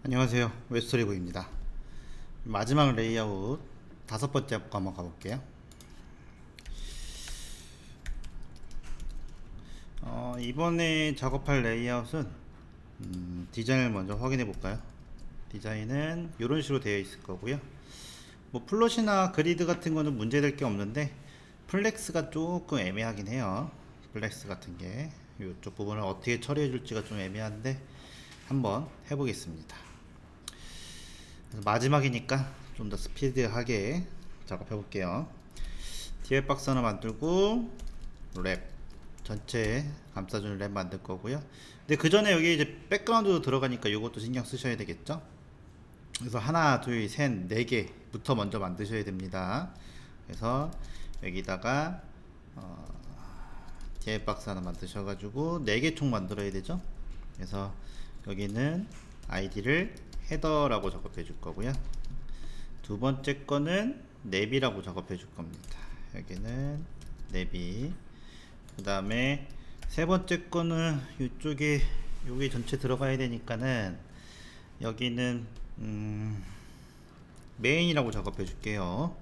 안녕하세요, 웹스토리부입니다. 마지막 레이아웃 5번째 거 한번 가볼게요. 이번에 작업할 레이아웃은 디자인을 먼저 확인해 볼까요? 디자인은 이런 식으로 되어 있을 거고요. 뭐 플롯이나 그리드 같은 거는 문제될 게 없는데 플렉스가 조금 애매하긴 해요. 플렉스 같은 게 이쪽 부분을 어떻게 처리해 줄지가 좀 애매한데 한번 해보겠습니다. 마지막이니까 좀 더 스피드하게 작업해 볼게요. 디얼 박스 하나 만들고 랩 전체 감싸주는 랩 만들 거고요. 근데 그 전에 여기 이제 백그라운드도 들어가니까 이것도 신경 쓰셔야 되겠죠. 그래서 하나 둘셋 4개부터 먼저 만드셔야 됩니다. 그래서 여기다가 디얼 박스 하나 만드셔가지고 4개 총 만들어야 되죠. 그래서 여기는 아이디를 헤더라고 작업해 줄 거고요. 두 번째 거는 내비라고 작업해 줄 겁니다. 여기는 내비. 그 다음에 세 번째 거는 이쪽에 여기 전체 들어가야 되니까는 여기는 메인이라고 작업해 줄게요.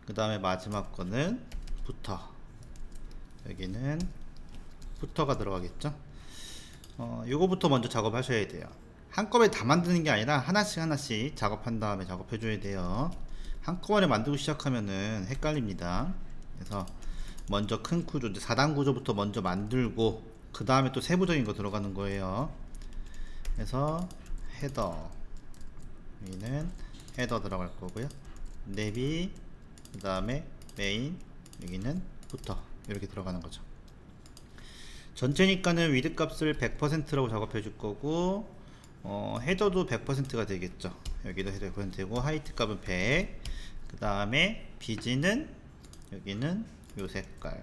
그 다음에 마지막 거는 부터. 여기는 부터가 들어가겠죠. 요거부터 먼저 작업하셔야 돼요. 한꺼번에 다 만드는 게 아니라 하나씩 작업한 다음에 작업해 줘야 돼요. 한꺼번에 만들고 시작하면은 헷갈립니다. 그래서 먼저 큰 구조, 4단 구조부터 먼저 만들고 그 다음에 또 세부적인 거 들어가는 거예요. 그래서 헤더, 여기는 헤더 들어갈 거고요. 내비, 그 다음에 메인, 여기는 부터 이렇게 들어가는 거죠. 전체니까는 위드 값을 100%라고 작업해 줄 거고 헤더도 100%가 되겠죠. 여기도 헤더 100%고 하이트 값은 100. 그 다음에 비지는 여기는 요 색깔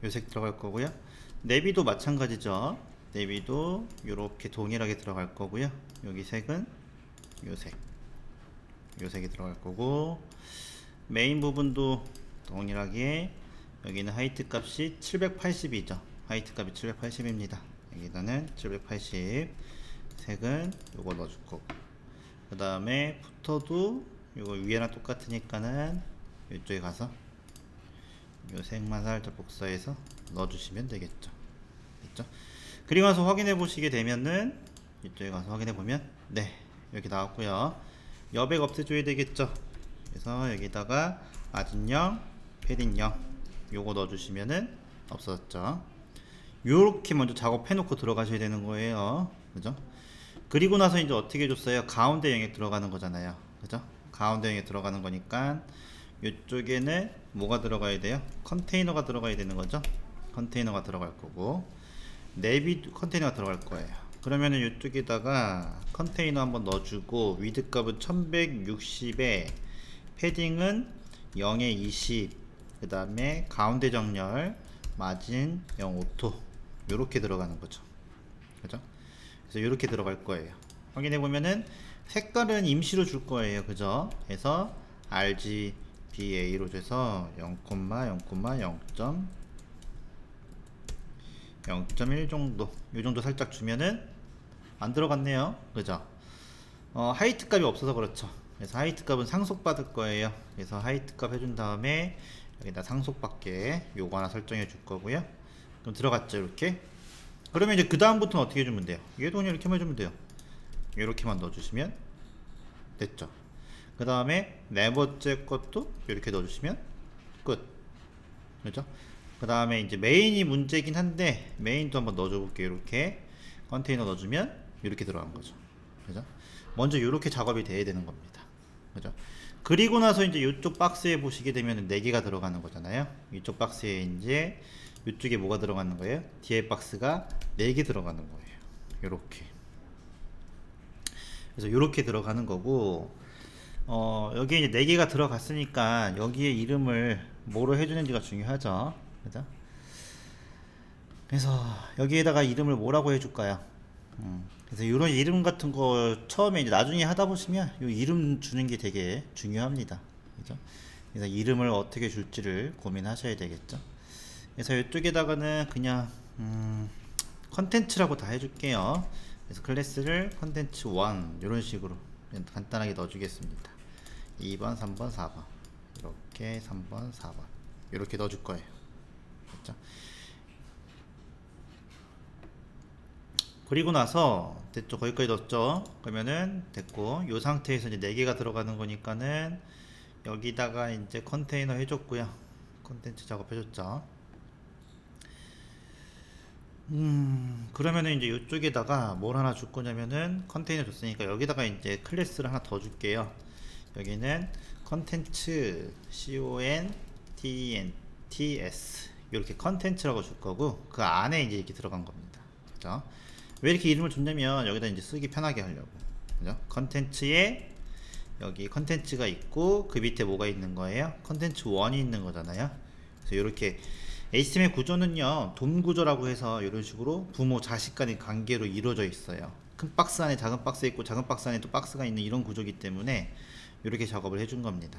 요 색 들어갈 거고요. 내비도 마찬가지죠. 내비도 이렇게 동일하게 들어갈 거고요. 여기 색은 요 색이 들어갈 거고, 메인 부분도 동일하게 여기는 하이트 값이 780이죠. 하이트 값이 780입니다. 여기다는 780. 색은 요거 넣어줄 거고, 그 다음에 푸터도 요거 위에랑 똑같으니까는 이쪽에 가서 요 색만 살짝 복사해서 넣어주시면 되겠죠. 됐죠? 그리고 나서 확인해 보시게 되면은 이쪽에 가서 확인해 보면 네, 이렇게 나왔고요. 여백 없애줘야 되겠죠. 그래서 여기다가 마진형, 패딩형 요거 넣어주시면은 없어졌죠. 요렇게 먼저 작업해 놓고 들어가셔야 되는 거예요. 그죠? 그리고 나서 이제 어떻게 해줬어요? 가운데 영역 들어가는 거잖아요. 그죠? 가운데 영역 들어가는 거니까 이쪽에는 뭐가 들어가야 돼요? 컨테이너가 들어가야 되는 거죠. 컨테이너가 들어갈 거고, 내비 컨테이너가 들어갈 거예요. 그러면은 이쪽에다가 컨테이너 한번 넣어주고, 위드 값은 1160에 패딩은 0에 20, 그 다음에 가운데 정렬 마진 0 오토 요렇게 들어가는 거죠. 그죠? 그래서 요렇게 들어갈 거예요. 확인해 보면은 색깔은 임시로 줄 거예요. 그죠? 그래서 RGBA로 돼서 0,0.1 정도, 요 정도 살짝 주면은 안 들어갔네요. 그죠? 하이트 값이 없어서 그렇죠. 그래서 하이트 값은 상속 받을 거예요. 그래서 하이트 값 해준 다음에 여기다 상속 받게 요거 하나 설정해 줄 거고요. 그럼 들어갔죠, 이렇게. 그러면 이제 그 다음부터는 어떻게 해주면 돼요? 얘도 그냥 이렇게만 해주면 돼요. 이렇게만 넣어주시면 됐죠. 그 다음에 네 번째 것도 이렇게 넣어주시면 끝. 그죠? 그 다음에 이제 메인이 문제긴 한데 메인도 한번 넣어줘 볼게요. 이렇게 컨테이너 넣어주면 이렇게 들어간 거죠. 그죠? 먼저 이렇게 작업이 돼야 되는 겁니다. 그죠? 그리고 나서 이제 이쪽 박스에 보시게 되면 4개가 들어가는 거잖아요. 이쪽 박스에 이제 이쪽에 뭐가 들어가는 거예요? 뒤에 박스가 4개 들어가는 거예요. 요렇게. 그래서 요렇게 들어가는 거고, 여기 이제 4개가 들어갔으니까 여기에 이름을 뭐로 해주는지가 중요하죠. 그죠? 그래서 여기에다가 이름을 뭐라고 해줄까요? 그래서 이런 이름 같은 거 처음에 이제 나중에 하다 보시면 이 이름 주는 게 되게 중요합니다. 그죠? 그래서 이름을 어떻게 줄지를 고민하셔야 되겠죠. 그래서 이쪽에다가는 그냥 컨텐츠라고 다 해줄게요. 그래서 클래스를 컨텐츠 1 이런 식으로 간단하게 넣어주겠습니다. 2번 3번 4번 이렇게 3번 4번 이렇게 넣어줄 거예요. 됐죠? 그리고 나서 됐죠? 거기까지 넣었죠? 그러면은 됐고, 이 상태에서 이제 4개가 들어가는 거니까는 여기다가 이제 컨테이너 해줬고요. 컨텐츠 작업해줬죠. 그러면은 이제 이쪽에다가 뭘 하나 줄 거냐면은 컨테이너 줬으니까 여기다가 이제 클래스를 하나 더 줄게요. 여기는 컨텐츠 CONTENTS 이렇게 컨텐츠라고 줄 거고, 그 안에 이제 이렇게 들어간 겁니다. 그죠? 왜 이렇게 이름을 줬냐면 여기다 이제 쓰기 편하게 하려고. 그죠? 컨텐츠에 여기 컨텐츠가 있고 그 밑에 뭐가 있는 거예요? 컨텐츠 1이 있는 거잖아요. 그래서 이렇게 HTML 구조는요, 돔 구조라고 해서 이런 식으로 부모 자식 간의 관계로 이루어져 있어요. 큰 박스 안에 작은 박스 있고 작은 박스 안에 또 박스가 있는 이런 구조이기 때문에 이렇게 작업을 해준 겁니다.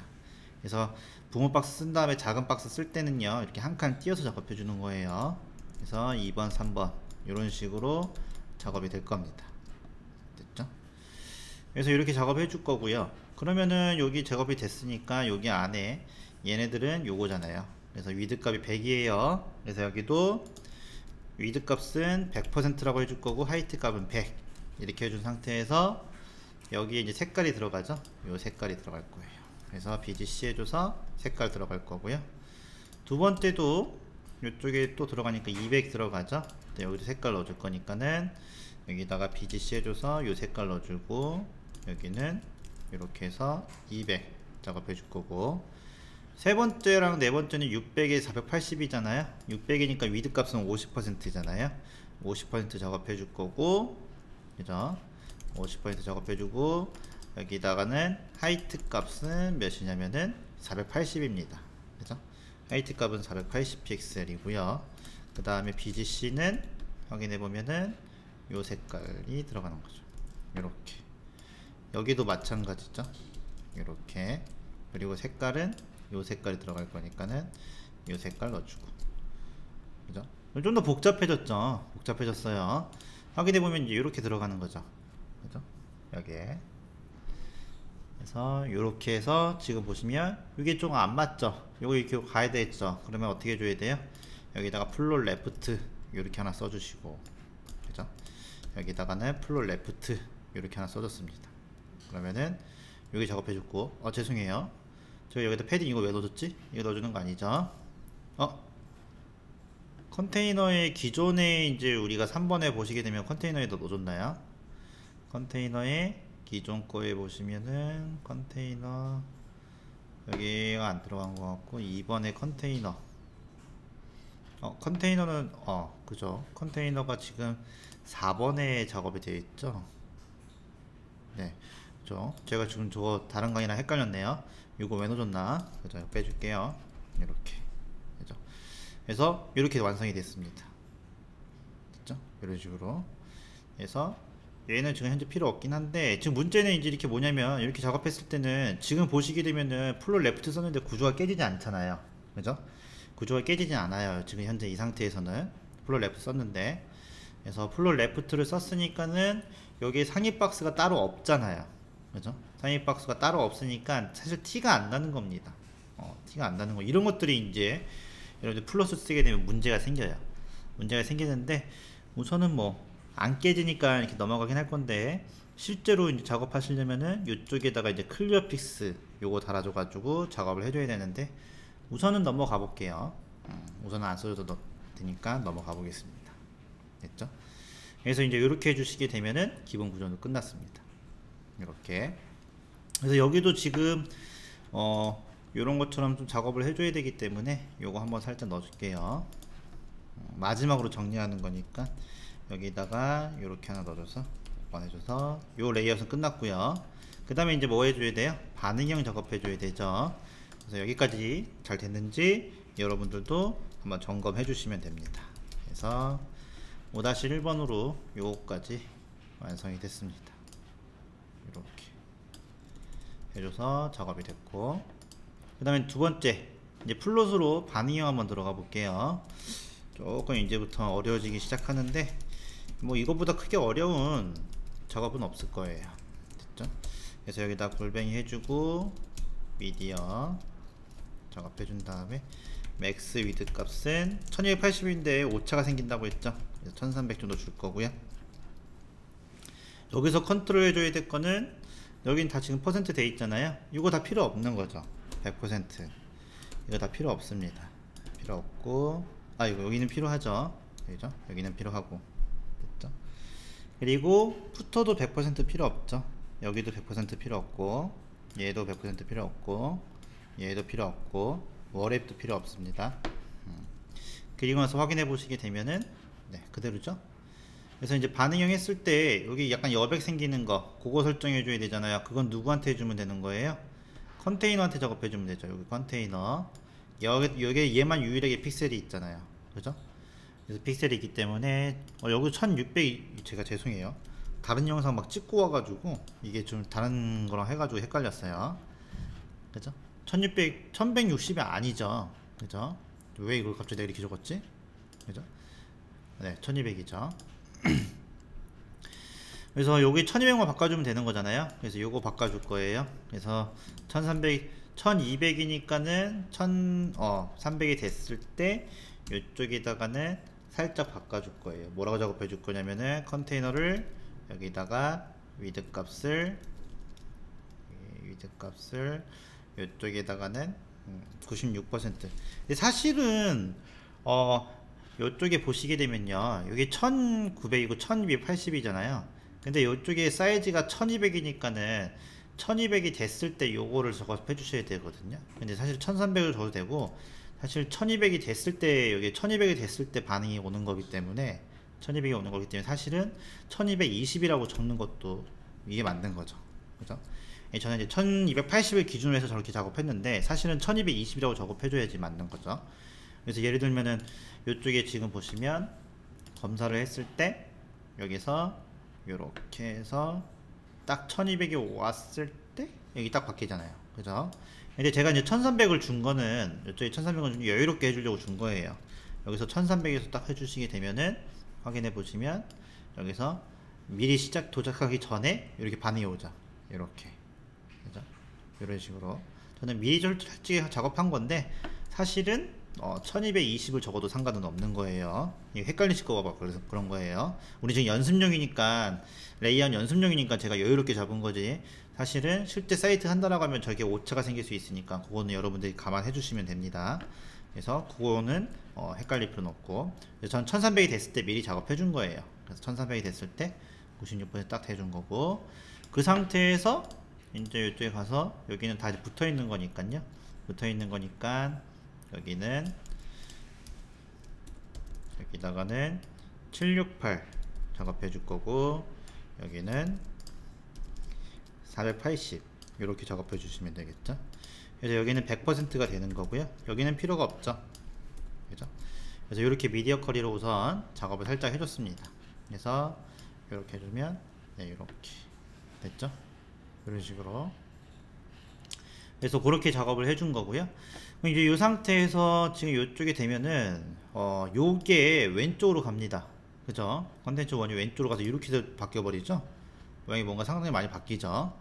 그래서 부모 박스 쓴 다음에 작은 박스 쓸 때는요, 이렇게 한 칸 띄어서 작업해 주는 거예요. 그래서 2번 3번 이런 식으로 작업이 될 겁니다. 됐죠? 그래서 이렇게 작업해 줄 거고요. 그러면은 여기 작업이 됐으니까 여기 안에 얘네들은 요거잖아요. 그래서 위드 값이 100이에요. 그래서 여기도 위드 값은 100%라고 해줄 거고 하이트 값은 100 이렇게 해준 상태에서 여기에 이제 색깔이 들어가죠. 요 색깔이 들어갈 거예요. 그래서 BGC 해줘서 색깔 들어갈 거고요. 두 번째도 이쪽에 또 들어가니까 200 들어가죠. 여기도 색깔 넣어줄 거니까는 여기다가 BGC 해줘서 요 색깔 넣어주고, 여기는 이렇게 해서 200 작업해 줄 거고, 세 번째랑 네 번째는 600에 480이잖아요. 600이니까 위드 값은 50%잖아요. 50% 작업해 줄 거고, 그죠? 50% 작업해 주고, 여기다가는 하이트 값은 몇이냐면은 480입니다. 그죠? 하이트 값은 480 픽셀이고요. 그 다음에 BGC는 확인해 보면은 요 색깔이 들어가는 거죠. 이렇게. 여기도 마찬가지죠. 이렇게. 그리고 색깔은 요 색깔이 들어갈 거니까는 요 색깔 넣어주고. 그죠? 좀 더 복잡해졌죠. 복잡해졌어요. 확인해 보면 이제 이렇게 들어가는 거죠. 그죠? 여기에. 그래서 이렇게 해서 지금 보시면 이게 좀 안 맞죠. 요거 이렇게 가야 되겠죠. 그러면 어떻게 해줘야 돼요? 여기다가 플롯 레프트 이렇게 하나 써주시고, 그죠? 여기다가는 플롯 레프트 이렇게 하나 써줬습니다. 그러면은 여기 작업해줬고, 죄송해요. 저 여기다 패딩 이거 왜 넣어줬지? 이거 넣어주는 거 아니죠? 컨테이너의 기존에 이제 우리가 3번에 보시게 되면 컨테이너에도 넣어줬나요? 컨테이너에 기존 거에 보시면은 컨테이너 여기가 안 들어간 것 같고, 2번에 컨테이너 컨테이너는 그죠? 컨테이너가 지금 4번에 작업이 되어 있죠. 네, 그죠? 제가 지금 저거 다른 강의랑 헷갈렸네요. 이거 왜 넣어줬나? 그죠? 빼줄게요. 이렇게, 그죠? 그래서 이렇게 완성이 됐습니다. 됐죠? 이런 식으로 해서 얘는 지금 현재 필요 없긴 한데, 지금 문제는 이제 이렇게 뭐냐면, 이렇게 작업했을 때는 지금 보시게 되면은 플롯 레프트 썼는데 구조가 깨지지 않잖아요. 그죠? 구조가 깨지지 않아요. 지금 현재 이 상태에서는 플롯 레프트 썼는데, 그래서 플롯 레프트를 썼으니까는 여기에 상위 박스가 따로 없잖아요. 그죠? 상위 박스가 따로 없으니까 사실 티가 안 나는 겁니다. 티가 안 나는 거. 이런 것들이 이제 여러분들 플롯을 쓰게 되면 문제가 생겨요. 문제가 생기는데, 우선은 뭐 안 깨지니까 이렇게 넘어가긴 할 건데, 실제로 이제 작업하시려면은 이쪽에다가 이제 클리어 픽스 요거 달아줘 가지고 작업을 해줘야 되는데, 우선은 넘어가 볼게요. 우선은 안 써줘도 되니까 넘어가 보겠습니다. 됐죠? 그래서 이제 이렇게 해주시게 되면은 기본 구조는 끝났습니다. 이렇게. 그래서 여기도 지금 요런 것처럼 좀 작업을 해줘야 되기 때문에 요거 한번 살짝 넣어줄게요. 마지막으로 정리하는 거니까 여기다가 요렇게 하나 넣어줘서 보내줘서 요 레이아웃은 끝났고요. 그 다음에 이제 뭐 해줘야 돼요? 반응형 작업해줘야 되죠. 그래서 여기까지 잘 됐는지 여러분들도 한번 점검해 주시면 됩니다. 그래서 5-1번으로 요거까지 완성이 됐습니다. 이렇게 해줘서 작업이 됐고, 그 다음에 두 번째 이제 플롯으로 반응형 한번 들어가 볼게요. 조금 이제부터 어려워지기 시작하는데 뭐 이거보다 크게 어려운 작업은 없을 거예요. 됐죠? 그래서 여기다 골뱅이 해주고 미디어 작업해준 다음에 맥스 위드 값은 1280인데 오차가 생긴다고 했죠. 그래서 1300 정도 줄 거고요. 여기서 컨트롤 해줘야 될 거는 여긴 다 지금 퍼센트 돼 있잖아요. 이거 다 필요 없는 거죠. 100% 이거 다 필요 없습니다. 필요 없고, 아 이거 여기는 필요하죠. 그죠? 여기는 필요하고, 됐죠? 그리고 푸터도 100% 필요 없죠. 여기도 100% 필요 없고, 얘도 100% 필요 없고, 얘도 필요 없고, 워랩도 필요 없습니다. 그리고 나서 확인해 보시게 되면은 네, 그대로죠. 그래서 이제 반응형 했을 때 여기 약간 여백 생기는 거 그거 설정해 줘야 되잖아요. 그건 누구한테 해주면 되는 거예요? 컨테이너한테 작업해 주면 되죠. 여기 컨테이너, 여기 얘만 유일하게 픽셀이 있잖아요. 그죠? 그래서 픽셀이 있기 때문에 여기 1600, 제가 죄송해요, 다른 영상 막 찍고 와가지고 이게 좀 다른 거랑 해가지고 헷갈렸어요. 그죠? 1160이 아니죠. 그죠? 왜 이걸 갑자기 내가 이렇게 적었지? 그죠? 네, 1200이죠. 그래서 여기 1200만 바꿔주면 되는 거잖아요. 그래서 요거 바꿔줄 거예요. 그래서 1300, 1200이니까는 300이 됐을 때 이쪽에다가는 살짝 바꿔줄 거예요. 뭐라고 작업해 줄 거냐면은 컨테이너를 여기다가 위드 값을 이쪽에다가는 96%. 근데 사실은 이쪽에 보시게 되면요, 여기 1900이고 1280이잖아요. 근데 이쪽에 사이즈가 1200이니까는 1200이 됐을 때 요거를 작업해 주셔야 되거든요. 근데 사실 1300을 줘도 되고, 사실 1200이 됐을 때, 여기 1200이 됐을 때 반응이 오는 거기 때문에, 1200이 오는 거기 때문에 사실은 1220이라고 적는 것도 이게 맞는 거죠. 그죠? 저는 이제 1280을 기준으로 해서 저렇게 작업했는데 사실은 1220이라고 작업해줘야지 맞는 거죠. 그래서 예를 들면은 이쪽에 지금 보시면 검사를 했을 때 여기서 이렇게 해서 딱 1200이 왔을 때 여기 딱 바뀌잖아요. 그죠? 근데 제가 이제 1300을 준 거는, 이쪽에 1300을 좀 여유롭게 해주려고 준 거예요. 여기서 1300에서 딱 해주시게 되면은 확인해 보시면 여기서 미리 도착하기 전에 이렇게 반응이 오죠. 이렇게. 그죠? 이런 식으로 저는 미리 솔직히 작업한 건데 사실은 1220을 적어도 상관은 없는 거예요. 이게 헷갈리실까 봐 그래서 그런 거예요. 우리 지금 연습용이니까, 레이아웃 연습용이니까 제가 여유롭게 잡은 거지, 사실은 실제 사이트 한다라고 하면 저게 오차가 생길 수 있으니까 그거는 여러분들이 감안해 주시면 됩니다. 그래서 그거는 헷갈릴 필요는 없고, 전 1300이 됐을 때 미리 작업해 준 거예요. 그래서 1300이 됐을 때 96% 딱 해준 거고, 그 상태에서 이제 이쪽에 가서 여기는 다 붙어 있는 거니까요. 붙어 있는 거니까 여기다가는 768 작업해 줄 거고, 여기는 480 이렇게 작업해 주시면 되겠죠. 그래서 여기는 100%가 되는 거고요. 여기는 필요가 없죠. 그죠? 그래서 이렇게 미디어 커리로 우선 작업을 살짝 해줬습니다. 그래서 이렇게 해주면 네, 이렇게 됐죠. 이런 식으로. 그래서 그렇게 작업을 해준 거고요. 이제 이 상태에서 지금 이쪽에 되면은 요게 왼쪽으로 갑니다. 그죠? 컨텐츠 1이 왼쪽으로 가서 이렇게 바뀌어 버리죠. 모양이 뭔가 상당히 많이 바뀌죠.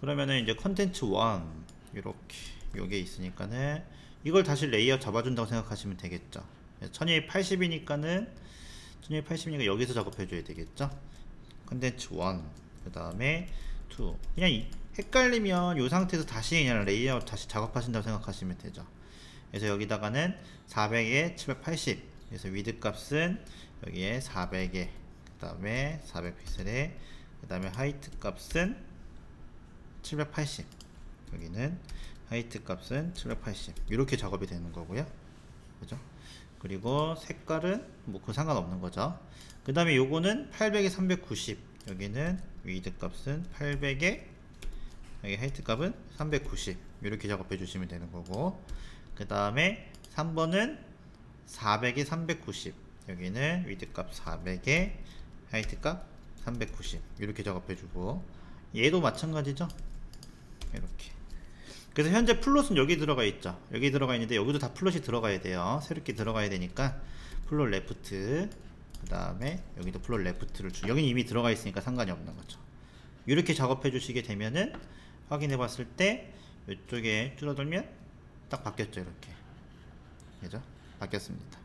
그러면은 이제 컨텐츠 1 이렇게 요게 있으니까는 이걸 다시 레이아웃 잡아준다고 생각하시면 되겠죠. 1280이니까는 여기서 작업해 줘야 되겠죠. 컨텐츠 1 그 다음에 2. 그냥 헷갈리면 이 상태에서 다시 그냥 레이아웃 다시 작업하신다고 생각하시면 되죠. 그래서 여기다가는 400에 780, 그래서 위드 값은 여기에 400에 그 다음에 400픽셀에 그 다음에 하이트 값은 780, 여기는 하이트 값은 780 이렇게 작업이 되는 거고요. 그죠? 그리고 색깔은 뭐 그 상관없는 거죠. 그 다음에 요거는 800에 390, 여기는 위드 값은 800에 여기 하이트 값은 390 이렇게 작업해 주시면 되는 거고, 그 다음에 3번은 400에 390, 여기는 위드 값 400에 하이트 값 390 이렇게 작업해 주고, 얘도 마찬가지죠. 이렇게. 그래서 현재 플롯은 여기 들어가 있죠. 여기 들어가 있는데 여기도 다 플롯이 들어가야 돼요. 새롭게 들어가야 되니까 플롯 레프트, 그 다음에 여기도 플롯 레프트를 여기는 이미 들어가 있으니까 상관이 없는 거죠. 이렇게 작업해 주시게 되면은 확인해 봤을 때 이쪽에 줄어들면 딱 바뀌었죠. 이렇게, 그죠? 바뀌었습니다.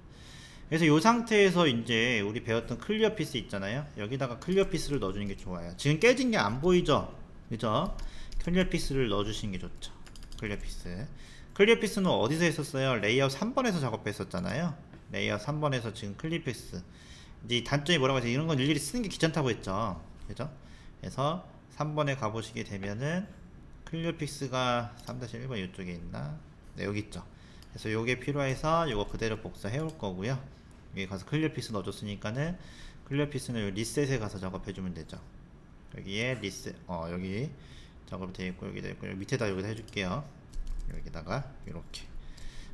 그래서 이 상태에서 이제 우리 배웠던 클리어 피스 있잖아요. 여기다가 클리어 피스를 넣어주는 게 좋아요. 지금 깨진 게 안 보이죠? 그죠? 클리어 피스를 넣어주시는 게 좋죠. 클리어 피스. 클리어 피스는 어디서 했었어요? 레이아웃 3번에서 작업했었잖아요. 레이아웃 3번에서 지금 클리어 피스. 이제 단점이 뭐라고 해서 이런 건 일일이 쓰는 게 귀찮다고 했죠. 그죠? 그래서 3번에 가보시게 되면은 클리어 피스가 3-1번 이쪽에 있나? 네, 여기 있죠. 그래서 요게 필요해서 요거 그대로 복사해 올 거고요. 여기 가서 클리어 피스 넣어줬으니까는 클리어 피스는 요 리셋에 가서 작업해주면 되죠. 여기에 리셋, 여기 작업이 되어 있고, 여기다 있고, 여기 밑에다 여기다 해줄게요. 여기다가 이렇게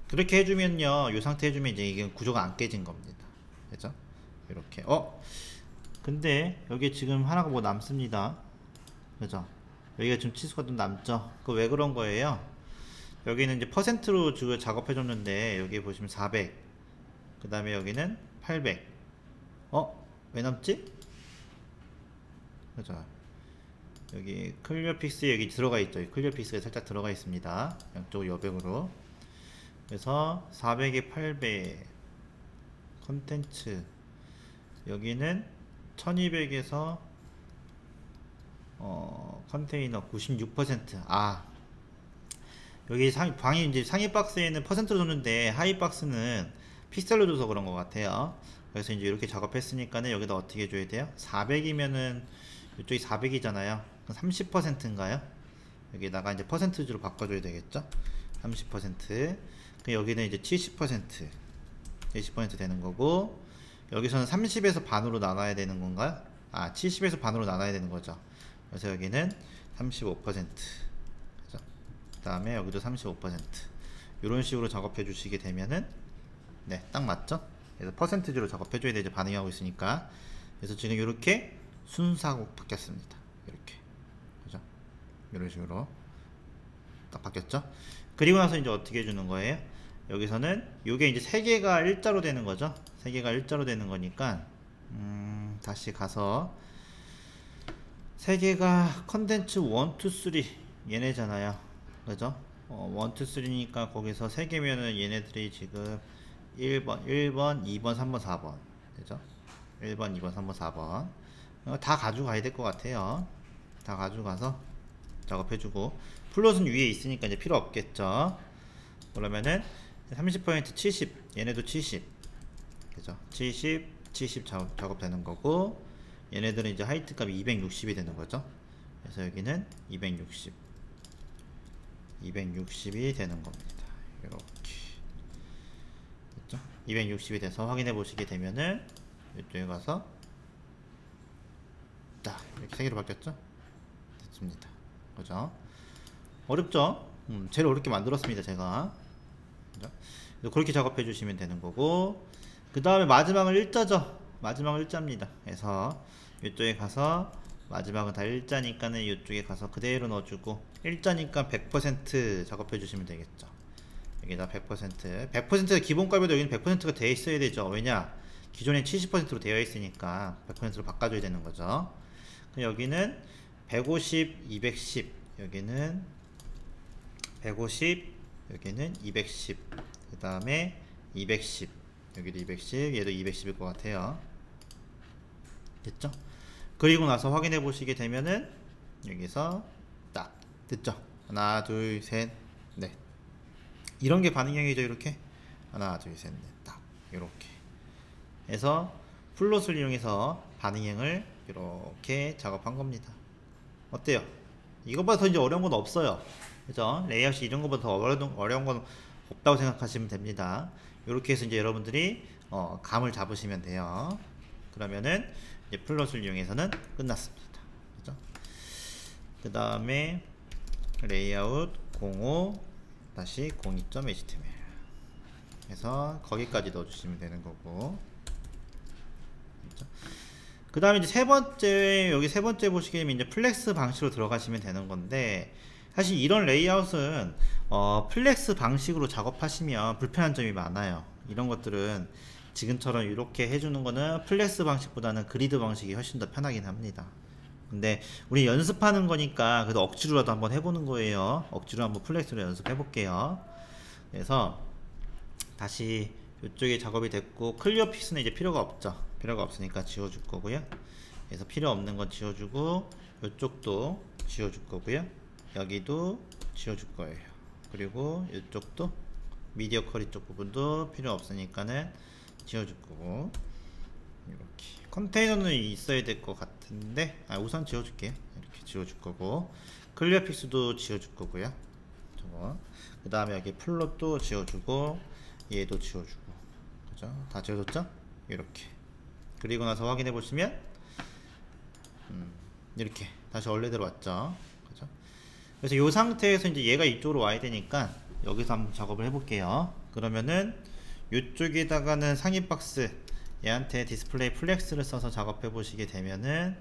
그렇게 해주면요, 요 상태 해주면 이제 이게 구조가 안 깨진 겁니다. 그죠? 이렇게. 근데 여기 지금 하나가 뭐 남습니다. 그죠? 여기가 지금 치수가 좀 남죠? 그거 왜 그런 거예요? 여기는 이제 퍼센트로 지금 작업해 줬는데 여기 보시면 400, 그 다음에 여기는 800. 왜 남지? 그죠? 여기 클리어 픽스 여기 들어가 있죠. 클리어 픽스가 살짝 들어가 있습니다. 양쪽 여백으로. 그래서 400에 800 컨텐츠, 여기는 1200에서 컨테이너 96%. 여기 방이 이제 상위 박스에는 퍼센트로 줬는데 하위 박스는 픽셀로 줘서 그런 것 같아요. 그래서 이제 이렇게 작업했으니까는 여기다 어떻게 해줘야 돼요? 400이면은 이쪽이 400이잖아요. 30%인가요? 여기다가 이제 퍼센트로 바꿔줘야 되겠죠? 30%. 여기는 이제 70% 되는 거고, 여기서는 30에서 반으로 나눠야 되는 건가요? 70에서 반으로 나눠야 되는 거죠. 그래서 여기는 35%. 그죠? 그 다음에 여기도 35%. 이런 식으로 작업해 주시게 되면은, 네, 딱 맞죠? 그래서 퍼센트로 작업해 줘야 되죠. 반응하고 있으니까. 그래서 지금 이렇게 순서하고 바뀌었습니다. 이렇게. 그죠? 이런 식으로 딱 바뀌었죠? 그리고 나서 이제 어떻게 해주는 거예요? 여기서는 요게 이제 3개가 일자로 되는 거죠. 3개가 일자로 되는 거니까, 다시 가서 3개가 컨텐츠 1, 2, 3 얘네잖아요. 그죠? 1, 2, 3니까 거기서 3개면은 얘네들이 지금 1번, 2번, 3번, 4번. 그죠? 1번, 2번, 3번, 4번. 다 가져가야 될 것 같아요. 다 가져가서 작업해주고, 플롯은 위에 있으니까 이제 필요 없겠죠. 그러면은 30% 70, 얘네도 70, 그죠? 70 작업되는 거고, 얘네들은 이제 하이트 값이 260이 되는 거죠. 그래서 여기는 260이 되는 겁니다. 이렇게 됐죠? 260이 돼서 확인해 보시게 되면은 이쪽에 가서 딱 이렇게 3개로 바뀌었죠? 됐습니다. 그죠? 어렵죠? 제일 어렵게 만들었습니다, 제가. 그죠? 그렇게 작업해 주시면 되는 거고, 그 다음에 마지막은 일자죠. 마지막은 일자입니다. 그래서 이쪽에 가서 마지막은 다 일자니까는 이쪽에 가서 그대로 넣어주고, 일자니까 100% 작업해 주시면 되겠죠. 여기다 100%. 100%가 기본값에도 여기는 100%가 되어 있어야 되죠. 왜냐? 기존에 70%로 되어 있으니까 100%로 바꿔줘야 되는 거죠. 여기는 150, 210, 여기는 150, 여기는 210, 그 다음에 210, 여기도 210, 얘도 210일 것 같아요. 됐죠? 그리고 나서 확인해 보시게 되면은 여기서 딱 됐죠? 하나, 둘, 셋, 넷. 이런 게 반응형이죠. 이렇게 하나, 둘, 셋, 넷, 딱 이렇게 해서 플롯을 이용해서 반응형을 이렇게 작업한 겁니다. 어때요? 이것보다 더 이제 어려운 건 없어요. 그죠? 레이아웃이 이런 것보다 더 어려운 건 없다고 생각하시면 됩니다. 이렇게 해서 이제 여러분들이 감을 잡으시면 돼요. 그러면은 이제 플롯을 이용해서는 끝났습니다. 그죠? 그 다음에 레이아웃 05 다시 02.html 해서 거기까지 넣어주시면 되는 거고, 그 다음에 이제 여기 세 번째 보시게 되면 이제 플렉스 방식으로 들어가시면 되는 건데, 사실 이런 레이아웃은 플렉스 방식으로 작업하시면 불편한 점이 많아요. 이런 것들은 지금처럼 이렇게 해주는 거는 플렉스 방식보다는 그리드 방식이 훨씬 더 편하긴 합니다. 근데 우리 연습하는 거니까 그래도 억지로라도 한번 해보는 거예요. 억지로 한번 플렉스로 연습해 볼게요. 그래서 다시 이쪽에 작업이 됐고, 클리어 픽스는 이제 필요가 없죠. 필요가 없으니까 지워줄 거고요. 그래서 필요 없는 건 지워주고, 이쪽도 지워줄 거고요. 여기도 지워줄 거예요. 그리고 이쪽도 미디어 쿼리 쪽 부분도 필요 없으니까는 지워줄 거고, 이렇게 컨테이너는 있어야 될 것 같은데, 우선 지워줄게요. 이렇게 지워줄 거고, 클리어 픽스도 지워줄 거고요. 저거. 그 다음에 여기 플롯도 지워주고, 얘도 지워주고, 그죠? 다 지워졌죠? 이렇게. 그리고 나서 확인해 보시면, 이렇게 다시 원래대로 왔죠. 그죠? 그래서 이 상태에서 이제 얘가 이쪽으로 와야 되니까 여기서 한번 작업을 해볼게요. 그러면은 이쪽에다가는 상위 박스, 얘한테 디스플레이 플렉스를 써서 작업해 보시게 되면은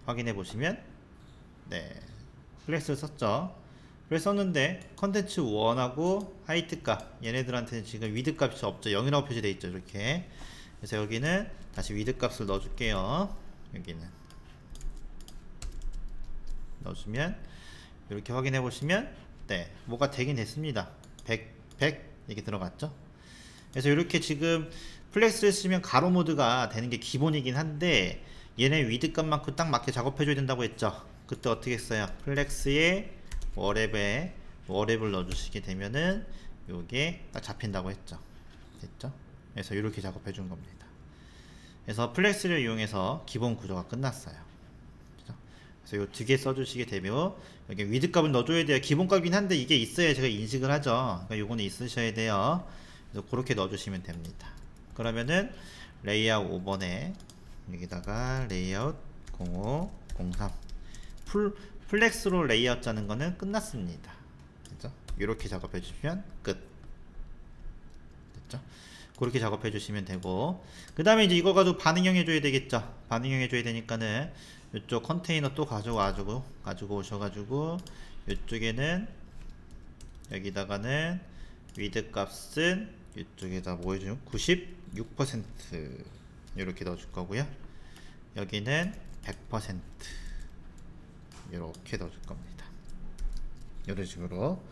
확인해 보시면, 네, 플렉스를 썼죠. 그래서 썼는데 컨텐츠 1하고 하이트 값, 얘네들한테는 지금 위드 값이 없죠. 0이라고 표시되어 있죠. 이렇게. 그래서 여기는 다시 위드 값을 넣어 줄게요. 여기는 넣어주면 이렇게 확인해 보시면, 네, 뭐가 되긴 됐습니다. 100 이렇게 들어갔죠. 그래서 이렇게 지금 플렉스를 쓰면 가로 모드가 되는 게 기본이긴 한데, 얘네 위드 값만큼 딱 맞게 작업해 줘야 된다고 했죠. 그때 어떻게 했어요? 플렉스에 워랩을 넣어 주시게 되면은 요게 딱 잡힌다고 했죠. 됐죠? 그래서 이렇게 작업해 준 겁니다. 그래서 플렉스를 이용해서 기본 구조가 끝났어요. 그죠? 그래서 요 두 개 써주시게 되면, 여기 위드 값을 넣어줘야 돼요. 기본 값이긴 한데 이게 있어야 제가 인식을 하죠. 그러니까 요거는 있으셔야 돼요. 그래서 그렇게 넣어주시면 됩니다. 그러면은 레이아웃 5번에 여기다가 레이아웃 05, 03 플렉스로 레이아웃 짜는 거는 끝났습니다. 그죠? 이렇게 작업해 주시면 끝. 됐죠? 그렇게 작업해 주시면 되고, 그 다음에 이제 이거 가지고 반응형 해줘야 되겠죠. 반응형 해줘야 되니까는 이쪽 컨테이너 또 가지고 오셔가지고, 이쪽에는 여기다가는 위드 값은 이쪽에다 뭐 해주면 96% 이렇게 넣어줄 거고요. 여기는 100% 이렇게 넣어줄 겁니다. 이런 식으로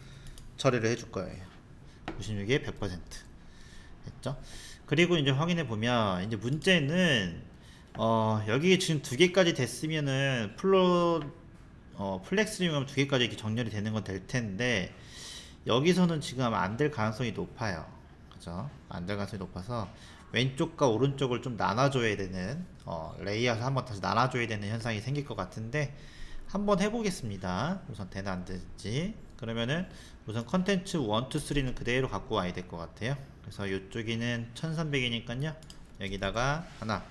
처리를 해줄 거예요. 96에 100% 됐죠? 그리고 이제 확인해 보면, 이제 문제는 여기 지금 두 개까지 됐으면은 플렉스링하면 두 개까지 이렇게 정렬이 되는 건 될 텐데, 여기서는 지금 안 될 가능성이 높아요. 그죠? 안 될 가능성이 높아서 왼쪽과 오른쪽을 좀 나눠줘야 되는, 레이아웃을 한번 다시 나눠줘야 되는 현상이 생길 것 같은데, 한번 해보겠습니다. 우선 되나 안 되지. 그러면은 우선 컨텐츠 1, 2, 3는 그대로 갖고 와야 될 것 같아요. 그래서 이쪽에는 1300이니까요. 여기다가 하나.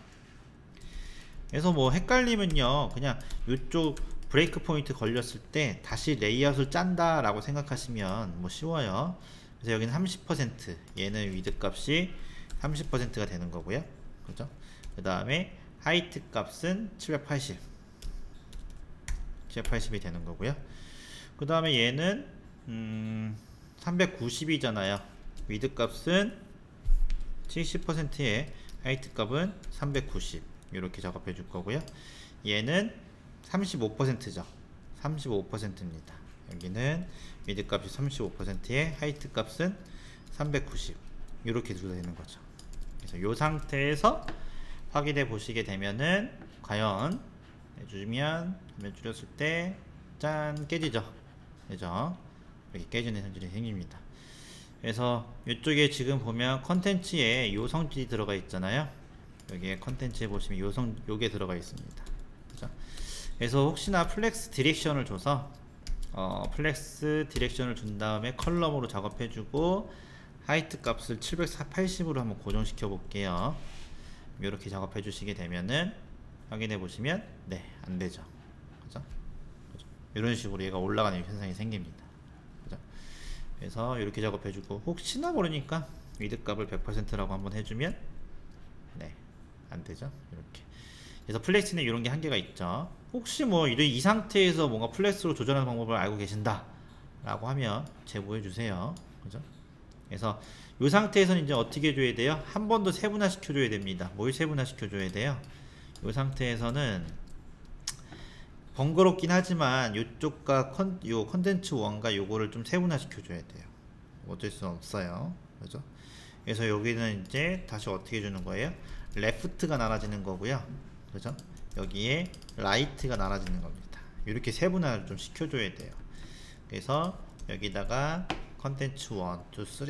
그래서 뭐 헷갈리면요, 그냥 이쪽 브레이크 포인트 걸렸을 때 다시 레이아웃을 짠다 라고 생각하시면 뭐 쉬워요. 그래서 여기는 30%, 얘는 위드 값이 30%가 되는 거고요. 그죠? 그 다음에 하이트 값은 780이 되는 거고요. 그 다음에 얘는 390이잖아요. 위드 값은 70%에 하이트 값은 390 이렇게 작업해 줄 거고요. 얘는 35%죠. 35%입니다. 여기는 위드 값이 35%에 하이트 값은 390 이렇게 둘러야 되는 거죠. 그래서 이 상태에서 확인해 보시게 되면은 과연 해주면 줄였을 때 짠 깨지죠. 그죠? 이렇게 깨지는 현실이 생깁니다. 그래서 이쪽에 지금 보면 컨텐츠에 요 성질이 들어가 있잖아요. 여기에 컨텐츠에 보시면 요게 들어가 있습니다. 그죠? 그래서 혹시나 플렉스 디렉션을 줘서 플렉스 디렉션을 준 다음에 컬럼으로 작업해 주고, 하이트 값을 780으로 한번 고정시켜 볼게요. 이렇게 작업해 주시게 되면은 확인해 보시면, 네, 안 되죠. 그죠? 이런 식으로 얘가 올라가는 현상이 생깁니다. 그죠? 그래서 이렇게 작업해 주고, 혹시나 모르니까 위드 값을 100%라고 한번 해주면, 네, 안 되죠. 이렇게. 그래서 플렉스는 이런 게 한계가 있죠. 혹시 뭐 이 상태에서 뭔가 플렉스로 조절하는 방법을 알고 계신다 라고 하면 제보해 주세요. 그죠? 그래서 이 상태에서는 이제 어떻게 해줘야 돼요? 한 번 더 세분화 시켜줘야 됩니다. 뭘 세분화 시켜줘야 돼요? 이 상태에서는 번거롭긴 하지만 이쪽과 요 컨텐츠 1과 요거를 좀 세분화 시켜줘야 돼요. 어쩔 수 없어요. 그죠? 그래서 여기는 이제 다시 어떻게 해주는 거예요? 레프트가 나눠지는 거고요. 그죠? 여기에 라이트가 나눠지는 겁니다. 이렇게 세분화를 좀 시켜줘야 돼요. 그래서 여기다가 컨텐츠 1, 2, 3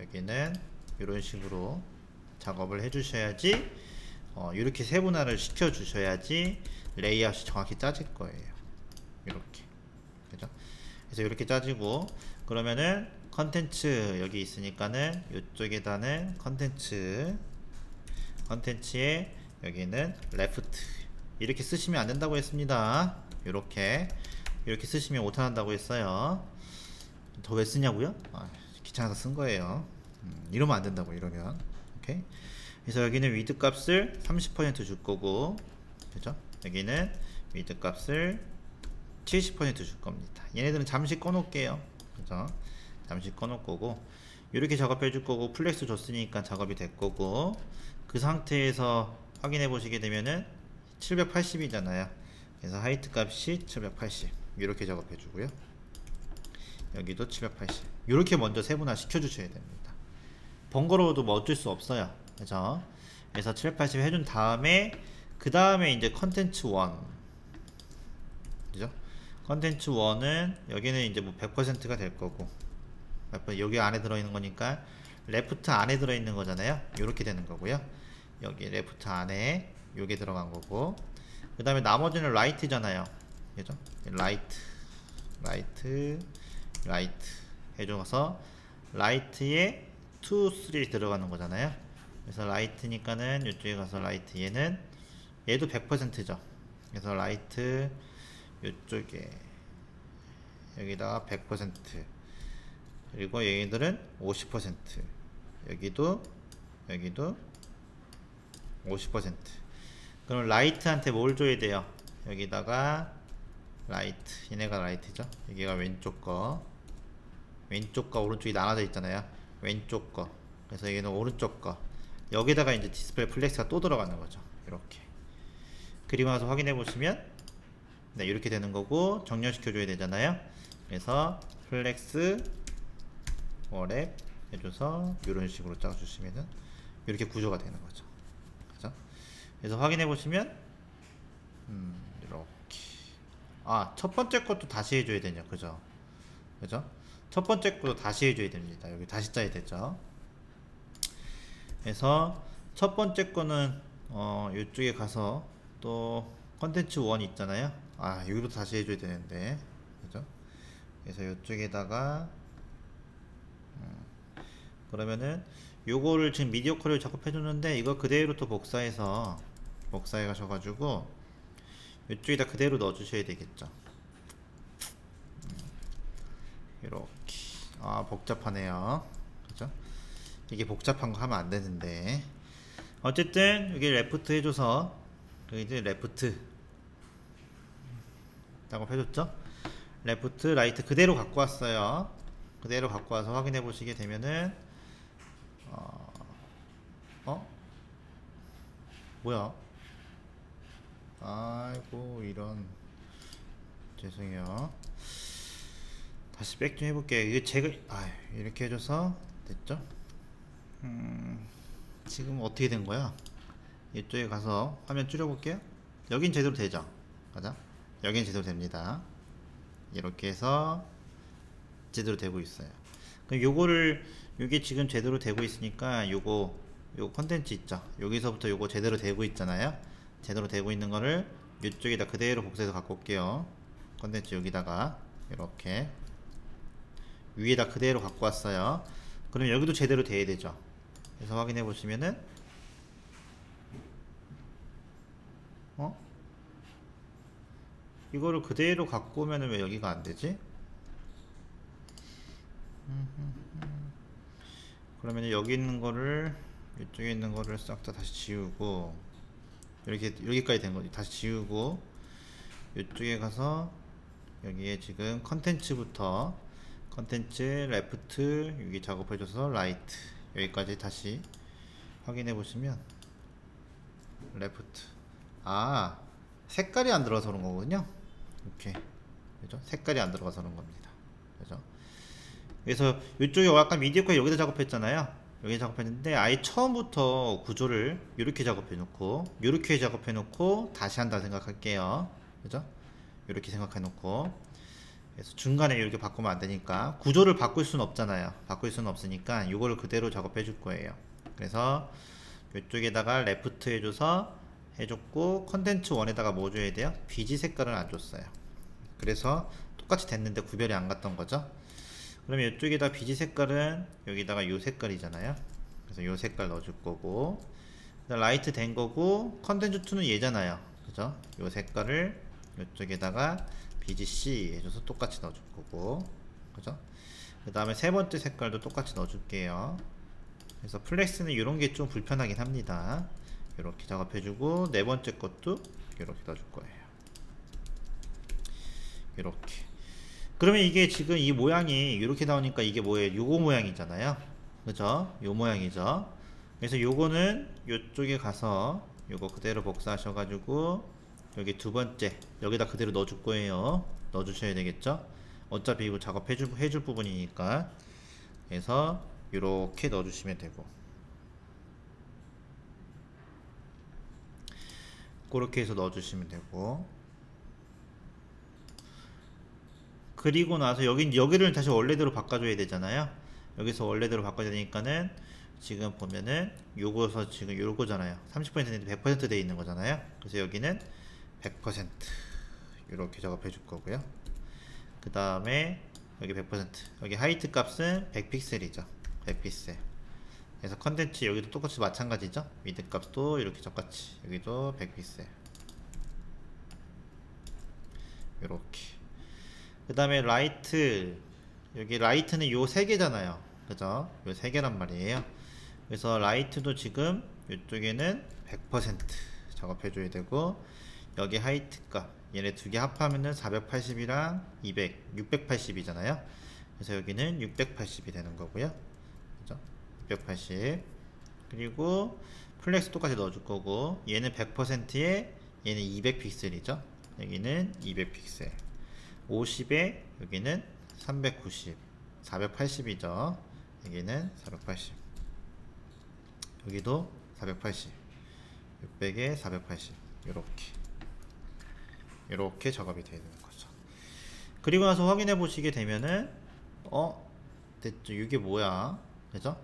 여기는 이런 식으로 작업을 해주셔야지 이렇게 세분화를 시켜주셔야지 레이아웃이 정확히 짜질 거예요. 이렇게. 그죠? 그래서 이렇게 짜지고 그러면은 컨텐츠 여기 있으니까는 이쪽에다는 컨텐츠에 여기는 레프트 이렇게 쓰시면 안 된다고 했습니다. 이렇게 쓰시면 오타난다고 했어요. 더 왜 쓰냐고요? 귀찮아서 쓴 거예요. 이러면 안 된다고 이러면. 오케이. 그래서 여기는 위드 값을 30% 줄 거고, 그죠? 여기는 위드 값을 70% 줄 겁니다. 얘네들은 잠시 꺼놓을게요. 그죠? 잠시 꺼놓을 거고, 이렇게 작업해 줄 거고, 플렉스 줬으니까 작업이 될 거고, 그 상태에서 확인해 보시게 되면은 780이잖아요. 그래서 하이트 값이 780 이렇게 작업해 주고요. 여기도 780 이렇게 먼저 세분화 시켜 주셔야 됩니다. 번거로워도 뭐 어쩔 수 없어요. 그죠? 그래서 780 해준 다음에 그 다음에 이제 컨텐츠 1 그죠? 컨텐츠 1은 여기는 이제 뭐 100%가 될 거고 여기 안에 들어있는 거니까 레프트 안에 들어있는 거잖아요. 이렇게 되는 거고요. 여기 레프트 안에 요게 들어간 거고 그 다음에 나머지는 라이트잖아요. 그죠? 라이트 해줘서 라이트에 2, 3 들어가는 거잖아요. 그래서 라이트니까는 이쪽에 가서 라이트 얘도 100%죠. 그래서 라이트 이쪽에 여기다가 100% 그리고 얘들은 50% 여기도 50% 그럼 라이트한테 뭘 줘야 돼요? 여기다가 라이트 얘네가 라이트죠. 여기가 왼쪽과 오른쪽이 나눠져 있잖아요. 왼쪽 거 그래서 여기는 오른쪽 거 여기다가 이제 디스플레이 플렉스가 또 들어가는 거죠. 이렇게 그리고 나서 확인해 보시면 네 이렇게 되는 거고 정렬시켜 줘야 되잖아요. 그래서 플렉스 워랩 해줘서 이런 식으로 짜 주시면은 이렇게 구조가 되는 거죠. 그죠? 그래서 확인해 보시면 이렇게 첫 번째 것도 다시 해줘야 되냐 그죠? 첫 번째 것도 다시 해줘야 됩니다. 여기 다시 짜야 되죠. 그래서 첫 번째 거는 이쪽에 가서 또 컨텐츠 1 있잖아요. 여기부터 다시 해줘야 되는데 그죠? 그래서 이쪽에다가 그러면은 요거를 지금 미디어 컬을 작업해 줬는데 이거 그대로 또 복사해 가셔가지고 이쪽에다 그대로 넣어 주셔야 되겠죠. 이렇게 복잡하네요. 그죠? 이게 복잡한 거 하면 안 되는데 어쨌든 여기 레프트 해줘서 여기 레프트 작업해줬죠? 레프트 라이트 그대로 갖고 왔어요. 그대로 갖고 와서 확인해 보시게 되면은 뭐야? 아이고 이런 죄송해요. 다시 백 좀 해볼게요. 이게 제가 이렇게 해줘서 됐죠? 지금 어떻게 된 거야? 이쪽에 가서 화면 줄여볼게요. 여긴 제대로 되죠? 가자. 여긴 제대로 됩니다. 이렇게 해서 제대로 되고 있어요. 그럼 요게 지금 제대로 되고 있으니까 요거 컨텐츠 있죠? 여기서부터 요거 제대로 되고 있잖아요. 제대로 되고 있는 거를 이쪽에다 그대로 복사해서 갖고 올게요. 컨텐츠 여기다가 이렇게 위에다 그대로 갖고 왔어요. 그럼 여기도 제대로 돼야 되죠. 그래서 확인해 보시면은 이거를 그대로 갖고 오면은 왜 여기가 안 되지? 그러면 여기 있는 거를 이쪽에 있는 거를 싹 다 다시 지우고 여기까지 된 거지. 다시 지우고 이쪽에 가서 여기에 지금 컨텐츠부터 컨텐츠 레프트 여기 작업해줘서 라이트 여기까지 다시 확인해 보시면 레프트 색깔이 안 들어가서 그런 거거든요. 이렇게 그죠? 색깔이 안 들어가서 그런 겁니다. 그죠? 그래서 이쪽에 약간 미디어카 여기다 작업했잖아요. 여기 작업했는데 아예 처음부터 구조를 이렇게 작업해 놓고 이렇게 작업해 놓고 다시 한다 생각할게요. 그죠? 이렇게 생각해 놓고 그래서 중간에 이렇게 바꾸면 안 되니까 구조를 바꿀 수는 없잖아요. 바꿀 수는 없으니까 이거를 그대로 작업해 줄 거예요. 그래서 이쪽에다가 레프트 해줬고 컨텐츠 1에다가 뭐 줘야 돼요? BG 색깔을 안 줬어요. 그래서 똑같이 됐는데 구별이 안 갔던 거죠. 그러면 이쪽에다 BG 색깔은 여기다가 요 색깔이잖아요. 그래서 요 색깔 넣어줄 거고 라이트 된 거고 컨텐츠 2는 얘잖아요. 그죠? 요 색깔을 이쪽에다가 BGC 해줘서 똑같이 넣어줄 거고 그죠? 그 다음에 세 번째 색깔도 똑같이 넣어줄게요. 그래서 플렉스는 이런 게 좀 불편하긴 합니다. 이렇게 작업해주고 네 번째 것도 이렇게 넣어줄 거예요. 이렇게. 그러면 이게 지금 이 모양이 이렇게 나오니까 이게 뭐예요? 요거 모양이잖아요. 그죠? 요 모양이죠. 그래서 요거는 요쪽에 가서 요거 그대로 복사하셔가지고 여기 두 번째 여기다 그대로 넣어줄 거예요. 넣어주셔야 되겠죠? 어차피 이거 작업해줄 부분이니까. 그래서 이렇게 넣어주시면 되고 그렇게 해서 넣어주시면 되고 그리고 나서 여기를 다시 원래대로 바꿔줘야 되잖아요. 여기서 원래대로 바꿔야 되니까는 지금 보면은 요거서 지금 요거잖아요. 30%인데 100% 돼 있는 거잖아요. 그래서 여기는 100% 이렇게 작업해 줄 거고요. 그 다음에 여기 100% 여기 하이트 값은 100픽셀이죠. 100픽셀. 그래서 컨텐츠 여기도 똑같이 마찬가지죠. 미드 값도 이렇게 똑같이 여기도 100픽셀 이렇게. 그 다음에 라이트 여기 라이트는 요 세 개잖아요. 그죠? 요 세 개란 말이에요. 그래서 라이트도 지금 이쪽에는 100% 작업해 줘야 되고 여기 하이트 값 얘네 두 개 합하면은 480이랑 200 680이잖아요. 그래서 여기는 680이 되는 거고요. 그죠? 680 그리고 플렉스 똑같이 넣어줄 거고 얘는 100%에 얘는 200픽셀이죠. 여기는 200픽셀 50에 여기는 390 480이죠. 여기는 480 여기도 480 600에 480 이렇게 작업이 되는 거죠. 그리고 나서 확인해 보시게 되면은 됐죠. 이게 뭐야? 그죠?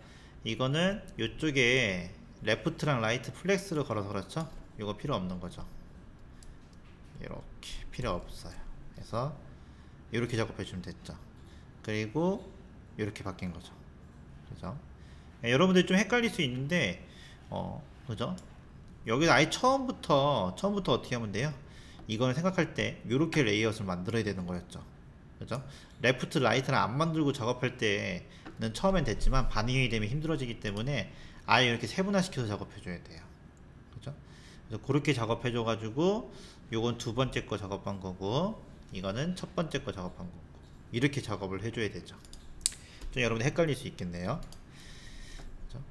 이거는 이쪽에 레프트랑 라이트 플렉스를 걸어서 그렇죠? 이거 필요 없는 거죠. 이렇게 필요 없어요. 그래서 이렇게 작업해 주면 됐죠. 그리고 이렇게 바뀐 거죠. 그죠? 여러분들이 좀 헷갈릴 수 있는데 그죠? 여기 아예 처음부터 어떻게 하면 돼요? 이거는 생각할 때 이렇게 레이아웃을 만들어야 되는 거였죠. 그죠? 레프트 라이트를 안 만들고 작업할 때는 처음엔 됐지만 반응이 되면 힘들어지기 때문에 아예 이렇게 세분화시켜서 작업해 줘야 돼요. 그죠? 그래서 그렇게 작업해 줘 가지고 요건 두 번째 거 작업한 거고 이거는 첫 번째 거 작업한 거고 이렇게 작업을 해 줘야 되죠. 좀 여러분 헷갈릴 수 있겠네요. 그죠?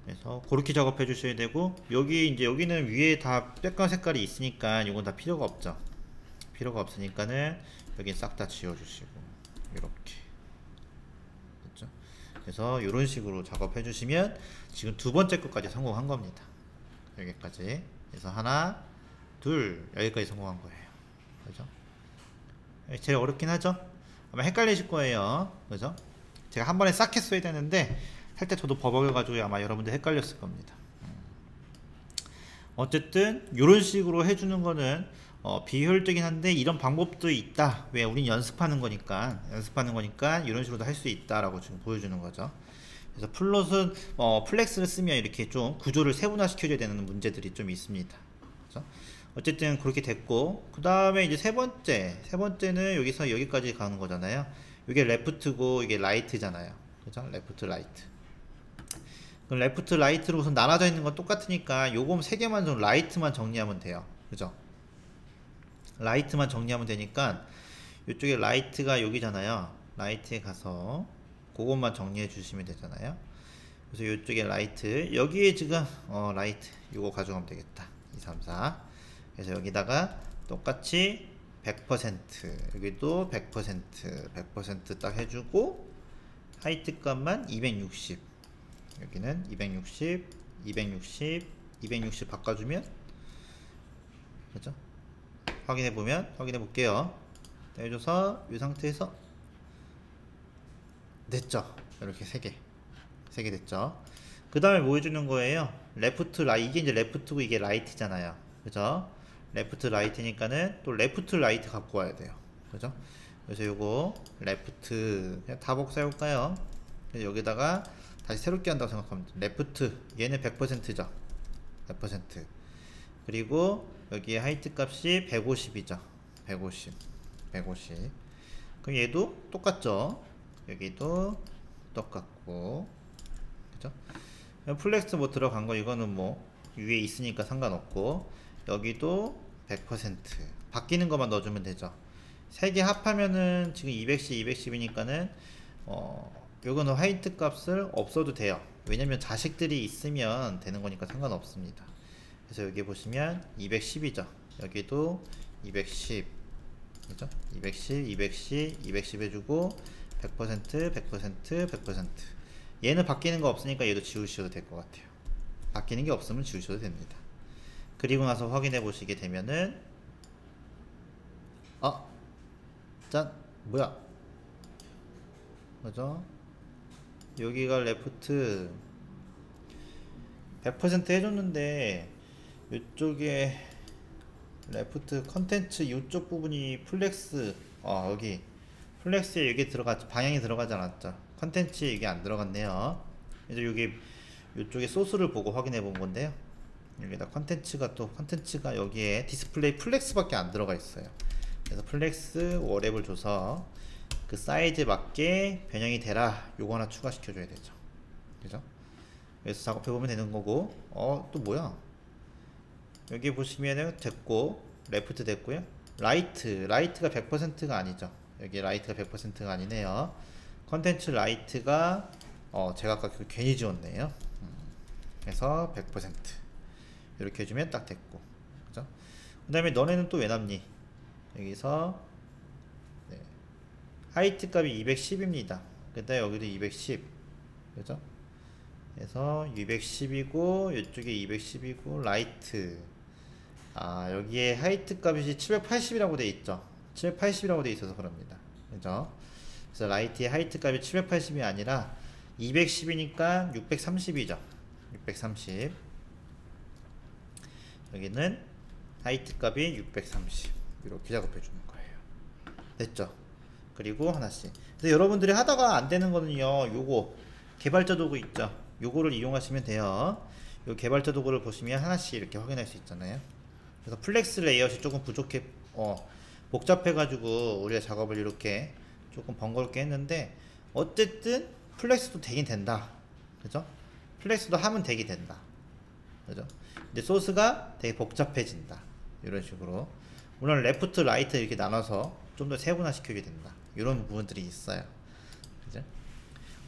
그래서 그렇게 작업해 주셔야 되고 여기는 위에 다 백그라운드 색깔이 있으니까 이건 다 필요가 없죠. 필요가 없으니까는 여기 싹 다 지워 주시고 이렇게 됐죠? 그래서 이런 식으로 작업해 주시면 지금 두 번째 것까지 성공한 겁니다. 여기까지. 그래서 하나 둘 여기까지 성공한 거예요. 그죠? 제일 어렵긴 하죠? 아마 헷갈리실 거예요. 그죠? 제가 한 번에 싹 했어야 되는데 할 때 저도 버벅여가지고 아마 여러분들 헷갈렸을 겁니다. 어쨌든 이런 식으로 해주는 거는 비효율적이긴 한데 이런 방법도 있다. 왜? 우린 연습하는 거니까 이런 식으로도 할 수 있다라고 지금 보여주는 거죠. 그래서 플롯은 플렉스를 쓰면 이렇게 좀 구조를 세분화 시켜줘야 되는 문제들이 좀 있습니다. 그렇죠? 어쨌든 그렇게 됐고 그 다음에 이제 세 번째는 여기서 여기까지 가는 거잖아요. 이게 레프트고 이게 라이트잖아요. 그죠? 레프트 라이트. 그럼 레프트 라이트로 우선 나눠져 있는 건 똑같으니까 요거 세 개만 좀 라이트만 정리하면 돼요. 그죠? 라이트만 정리하면 되니까 이쪽에 라이트가 여기잖아요. 라이트에 가서 그것만 정리해 주시면 되잖아요. 그래서 이쪽에 라이트, 여기에 지금 라이트 이거 가져가면 되겠다. 2, 3, 4. 그래서 여기다가 똑같이 100%, 여기도 100% 딱 해주고, 하이트 값만 260, 여기는 260, 260, 260 바꿔주면, 그죠? 확인해 볼게요. 해줘서 이 상태에서 됐죠? 이렇게 3개 됐죠? 그 다음에 뭐 해주는 거예요? 레프트 라이, 이게 이제 레프트고 이게 라이트잖아요. 그죠? 레프트 라이트니까는 또 레프트 라이트 갖고 와야 돼요. 그죠? 그래서 요거 레프트 그냥 다 복사해볼까요? 여기다가 다시 새롭게 한다고 생각하면 돼요. 레프트 얘는 100%죠. 100%. 그리고 여기 하이트 값이 150이죠. 150. 그럼 얘도 똑같죠. 여기도 똑같고, 그죠? 플렉스 뭐 들어간 거 이거는 뭐 위에 있으니까 상관없고, 여기도 100% 바뀌는 것만 넣어주면 되죠. 3개 합하면은 지금 210, 210이니까는 요거는 화이트 값을 없어도 돼요. 왜냐면 자식들이 있으면 되는 거니까 상관없습니다. 그래서 여기 보시면 210이죠. 여기도 210, 그죠? 210 해주고 100%. 얘는 바뀌는 거 없으니까 얘도 지우셔도 될 것 같아요. 바뀌는 게 없으면 지우셔도 됩니다. 그리고 나서 확인해 보시게 되면은 짠! 뭐야? 그죠? 여기가 레프트 100% 해줬는데 이쪽에 레프트 컨텐츠 이쪽 부분이 플렉스, 여기 플렉스에 이게 방향이 들어가지 않았죠. 컨텐츠에 이게 안 들어갔네요. 그래서 여기 이쪽에 소스를 보고 확인해 본 건데요. 여기다 컨텐츠가 여기에 디스플레이 플렉스밖에 안 들어가 있어요. 그래서 플렉스 워랩을 줘서 그 사이즈에 맞게 변형이 되라, 요거 하나 추가시켜 줘야 되죠. 그죠? 그래서 작업해 보면 되는 거고, 또 뭐야? 여기 보시면은 됐고, 레프트 됐고요. 라이트가 100%가 아니죠. 여기 라이트가 100%가 아니네요. 컨텐츠 라이트가 제가 아까 괜히 지웠네요. 그래서 100% 이렇게 해주면 딱 됐고, 그죠? 그 다음에 너네는 또 왜 남니? 여기서 하이트 값이 210입니다. 그 다음에 여기도 210, 그죠? 그래서 210이고 이쪽에 210이고 라이트, 여기에 하이트 값이 780이라고 돼 있죠. 780이라고 돼 있어서 그럽니다. 그죠? 그래서 라이트의 하이트 값이 780이 아니라 210이니까 630이죠. 630. 여기는 하이트 값이 630. 이렇게 작업해 주는 거예요. 됐죠? 그리고 하나씩. 그래서 여러분들이 하다가 안 되는 거는요, 요거 개발자 도구 있죠. 요거를 이용하시면 돼요. 요 개발자 도구를 보시면 하나씩 이렇게 확인할 수 있잖아요. 그래서 플렉스 레이아웃이 조금 복잡해가지고 우리가 작업을 이렇게 조금 번거롭게 했는데, 어쨌든 플렉스도 되긴 된다. 그죠? 플렉스도 하면 되긴 된다. 그죠? 근데 소스가 되게 복잡해진다. 이런 식으로. 물론 레프트, 라이트 이렇게 나눠서 좀 더 세분화 시키게 된다. 이런 부분들이 있어요. 그죠?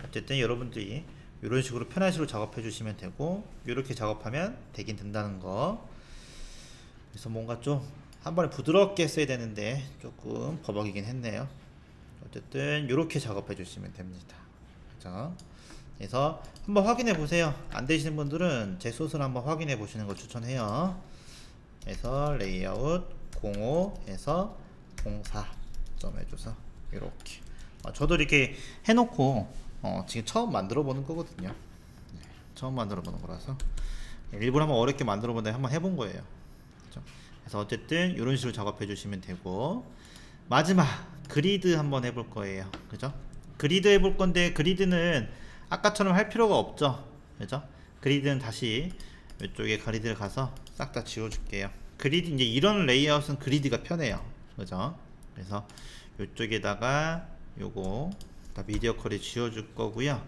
어쨌든 여러분들이 이런 식으로 편한 식으로 작업해 주시면 되고, 이렇게 작업하면 되긴 된다는 거. 그래서 뭔가 좀 한 번에 부드럽게 써야 되는데 조금 버벅이긴 했네요. 어쨌든 이렇게 작업해 주시면 됩니다. 그죠? 그래서 한번 확인해 보세요. 안 되시는 분들은 제 소스를 한번 확인해 보시는 걸 추천해요. 그래서 레이아웃 05에서 04점 해줘서 이렇게 저도 이렇게 해놓고 지금 처음 만들어 보는 거거든요. 네, 처음 만들어 보는 거라서 일부러 한번 어렵게 만들어 본다 한번 해본 거예요. 그렇죠? 그래서 어쨌든 이런 식으로 작업해 주시면 되고, 마지막 그리드 한번 해볼 거예요. 그죠? 그리드 해볼 건데, 그리드는 아까처럼 할 필요가 없죠. 그죠? 그리드는 다시 이쪽에 그리드를 가서 싹 다 지워 줄게요. 그리드, 이제 이런 레이아웃은 그리드가 편해요. 그죠? 그래서 이쪽에다가 요거 다 미디어 컬이 지워 줄 거고요.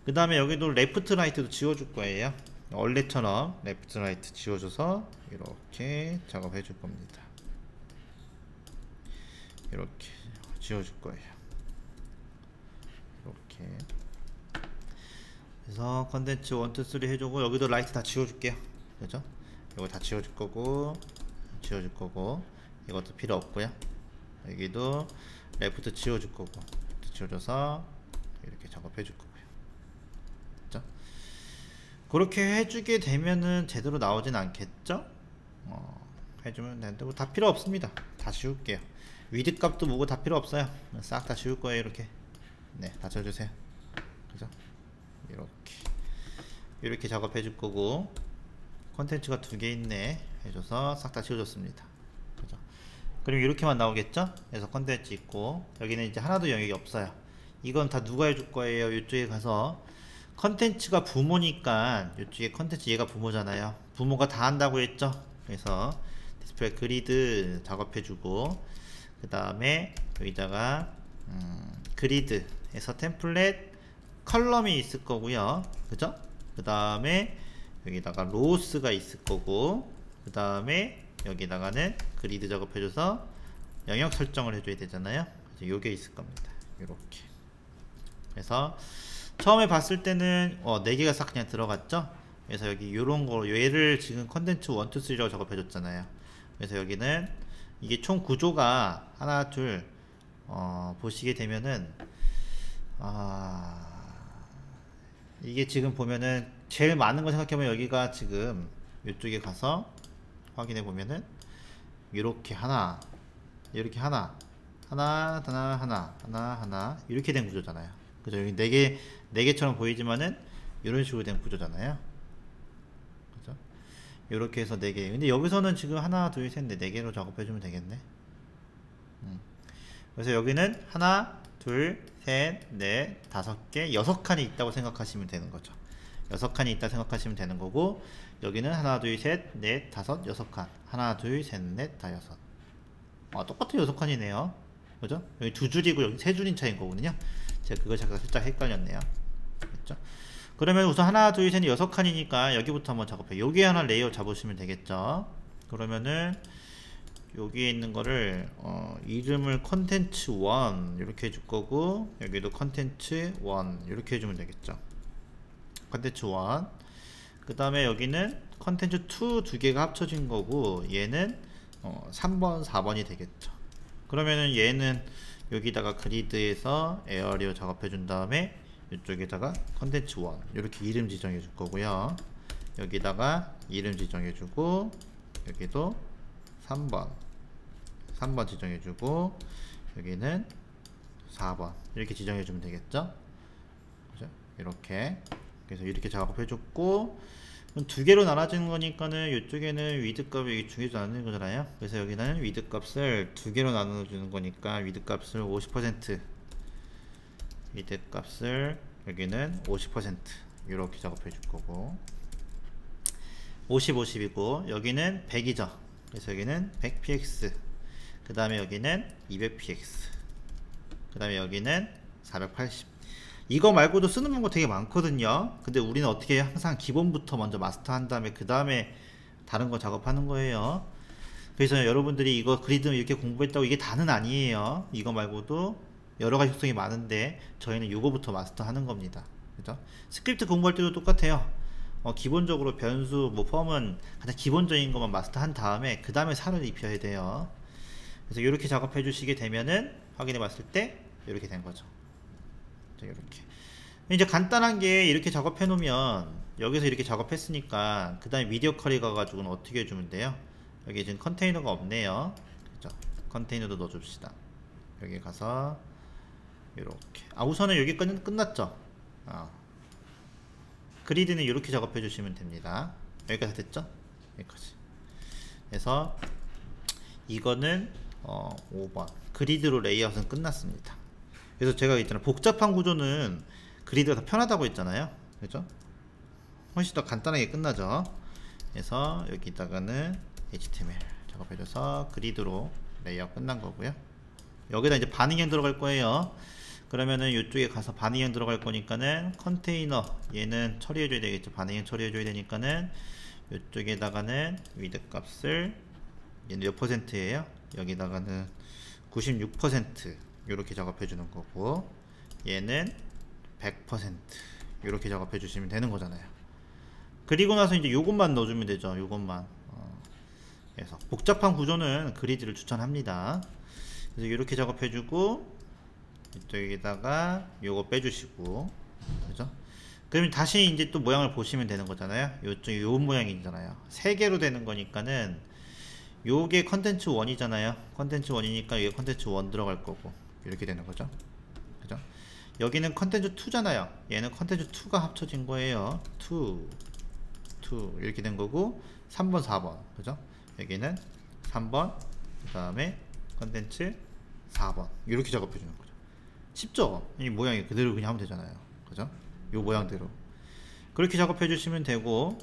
그 다음에 여기도 레프트 라이트도 지워 줄 거예요. 원래처럼 레프트 라이트 지워줘서 이렇게 작업해 줄 겁니다. 이렇게 지워 줄 거예요. 이렇게. 그래서 컨텐츠 1, 2, 3 해주고 여기도 라이트 다 지워줄게요. 그죠? 이거 다 지워줄 거고 이것도 필요 없고요. 여기도 레프트 지워줄 거고 지워줘서 이렇게 작업해 줄 거고요. 그죠? 그렇게 해주게 되면은 제대로 나오진 않겠죠? 해주면 되는데 뭐 다 필요 없습니다. 다 지울게요. 위드 값도 뭐고 다 필요 없어요. 싹 다 지울 거예요. 이렇게 네, 다 지워주세요. 그죠? 이렇게 작업해 줄 거고 컨텐츠가 2개 있네 해줘서 싹 다 지워줬습니다. 그죠? 그럼 이렇게만 나오겠죠? 그래서 컨텐츠 있고 여기는 이제 하나도 영역이 없어요. 이건 다 누가 해줄 거예요? 이쪽에 가서 컨텐츠가 부모니까 이쪽에 컨텐츠 얘가 부모잖아요. 부모가 다 한다고 했죠? 그래서 디스플레이 그리드 작업해주고 그 다음에 여기다가 그리드에서 템플릿 컬럼이 있을 거고요. 그죠? 그 다음에 여기다가 로스가 있을 거고 그 다음에 여기다가는 그리드 작업해줘서 영역 설정을 해줘야 되잖아요. 그래서 요게 있을 겁니다. 요렇게. 그래서 처음에 봤을 때는 4개가 싹 그냥 들어갔죠. 그래서 여기 요런 거 얘를 지금 컨텐츠 1, 2, 3라고 작업해줬잖아요. 그래서 여기는 이게 총 구조가 하나 둘 보시게 되면은 이게 지금 보면은 제일 많은 거 생각해보면 여기가 지금 이쪽에 가서 확인해 보면은 이렇게 하나 이렇게 하나 이렇게 된 구조잖아요. 그죠? 여기 4개처럼 보이지만은 이런 식으로 된 구조잖아요. 그죠? 이렇게 해서 4개. 근데 여기서는 지금 하나, 둘, 셋, 넷 4개로 작업해주면 되겠네. 그래서 여기는 하나, 둘, 셋, 넷, 5개, 6칸이 있다고 생각하시면 되는 거죠. 6칸이 있다 생각하시면 되는 거고, 여기는 하나, 둘, 셋, 넷, 5, 6칸. 하나, 둘, 셋, 넷, 다 6. 똑같은 6칸이네요. 그죠? 여기 2줄이고 여기 3줄인 차이인 거거든요. 제가 그거 잠깐 살짝 헷갈렸네요. 그렇죠? 그러면 우선 하나, 둘, 셋, 넷, 6칸이니까 여기부터 한번 작업해요. 여기에 하나 레이어 잡으시면 되겠죠. 그러면은 여기에 있는 거를 이름을 컨텐츠 1 이렇게 해줄 거고 여기도 컨텐츠 1 이렇게 해주면 되겠죠. 컨텐츠 1 그 다음에 여기는 컨텐츠 2 2개가 합쳐진 거고 얘는 3번 4번이 되겠죠. 그러면은 얘는 여기다가 그리드에서 에어리어 작업해 준 다음에 이쪽에다가 컨텐츠 1 이렇게 이름 지정해 줄 거고요. 여기다가 이름 지정해 주고 여기도 3번 지정해 주고 여기는 4번 이렇게 지정해 주면 되겠죠. 그죠? 이렇게. 그래서 이렇게 작업해 줬고 2개로 나눠지는 거니까는 이쪽에는 위드 값이 중요하지 않는 거잖아요. 그래서 여기는 위드 값을 2개로 나눠주는 거니까 위드 값을 50% 위드 값을 여기는 50% 이렇게 작업해 줄 거고 50, 50이고 여기는 100이죠. 그래서 여기는 100px 그 다음에 여기는 200px 그 다음에 여기는 480 이거 말고도 쓰는 방법 되게 많거든요. 근데 우리는 어떻게 항상 기본부터 먼저 마스터한 다음에 그 다음에 다른 거 작업하는 거예요. 그래서 여러분들이 이거 그리드 이렇게 공부했다고 이게 다는 아니에요. 이거 말고도 여러가지 속성이 많은데 저희는 이거부터 마스터하는 겁니다. 그죠? 스크립트 공부할 때도 똑같아요. 기본적으로 변수 뭐 펌은 가장 기본적인 것만 마스터한 다음에 그 다음에 살을 입혀야 돼요. 그래서 이렇게 작업해 주시게 되면은 확인해 봤을 때 이렇게 된 거죠. 이렇게 이제 간단한 게 이렇게 작업해 놓으면 여기서 이렇게 작업했으니까 그 다음에 미디어 컬이 가가지고는 어떻게 해주면 돼요? 여기 지금 컨테이너가 없네요. 그죠? 컨테이너도 넣어줍시다. 여기 가서 이렇게 우선은 여기까지는 끝났죠. 그리드는 이렇게 작업해 주시면 됩니다. 여기까지 됐죠? 여기까지. 그래서 이거는 5번 그리드로 레이아웃은 끝났습니다. 그래서 제가 있잖아요, 복잡한 구조는 그리드가 더 편하다고 했잖아요. 그죠? 훨씬 더 간단하게 끝나죠. 그래서 여기다가는 HTML 작업해줘서 그리드로 레이아웃 끝난 거고요. 여기다 이제 반응형 들어갈 거예요. 그러면은 이쪽에 가서 반응형 들어갈 거니까는 컨테이너 얘는 처리해줘야 되겠죠. 반응형 처리해줘야 되니까는 이쪽에다가는 위드 값을 얘는 몇 %예요? 여기다가는 96% 이렇게 작업해 주는 거고 얘는 100% 이렇게 작업해 주시면 되는 거잖아요. 그리고 나서 이제 요것만 넣어주면 되죠. 요것만. 그래서 복잡한 구조는 그리드를 추천합니다. 그래서 이렇게 작업해 주고 이쪽에다가 요거 빼주시고, 그죠? 그러면 다시 이제 또 모양을 보시면 되는 거잖아요. 요쪽 요 모양이잖아요. 3개로 되는 거니까는 요게 컨텐츠 1이잖아요. 컨텐츠 1이니까 이게 컨텐츠 1 들어갈 거고 이렇게 되는 거죠. 그죠? 여기는 컨텐츠 2잖아요. 얘는 컨텐츠 2가 합쳐진 거예요. 2 이렇게 된 거고 3번 4번, 그죠? 여기는 3번, 그 다음에 컨텐츠 4번 이렇게 작업해 주는 거죠. 쉽죠? 이 모양이 그대로 그냥 하면 되잖아요. 그죠? 요 모양대로 그렇게 작업해 주시면 되고,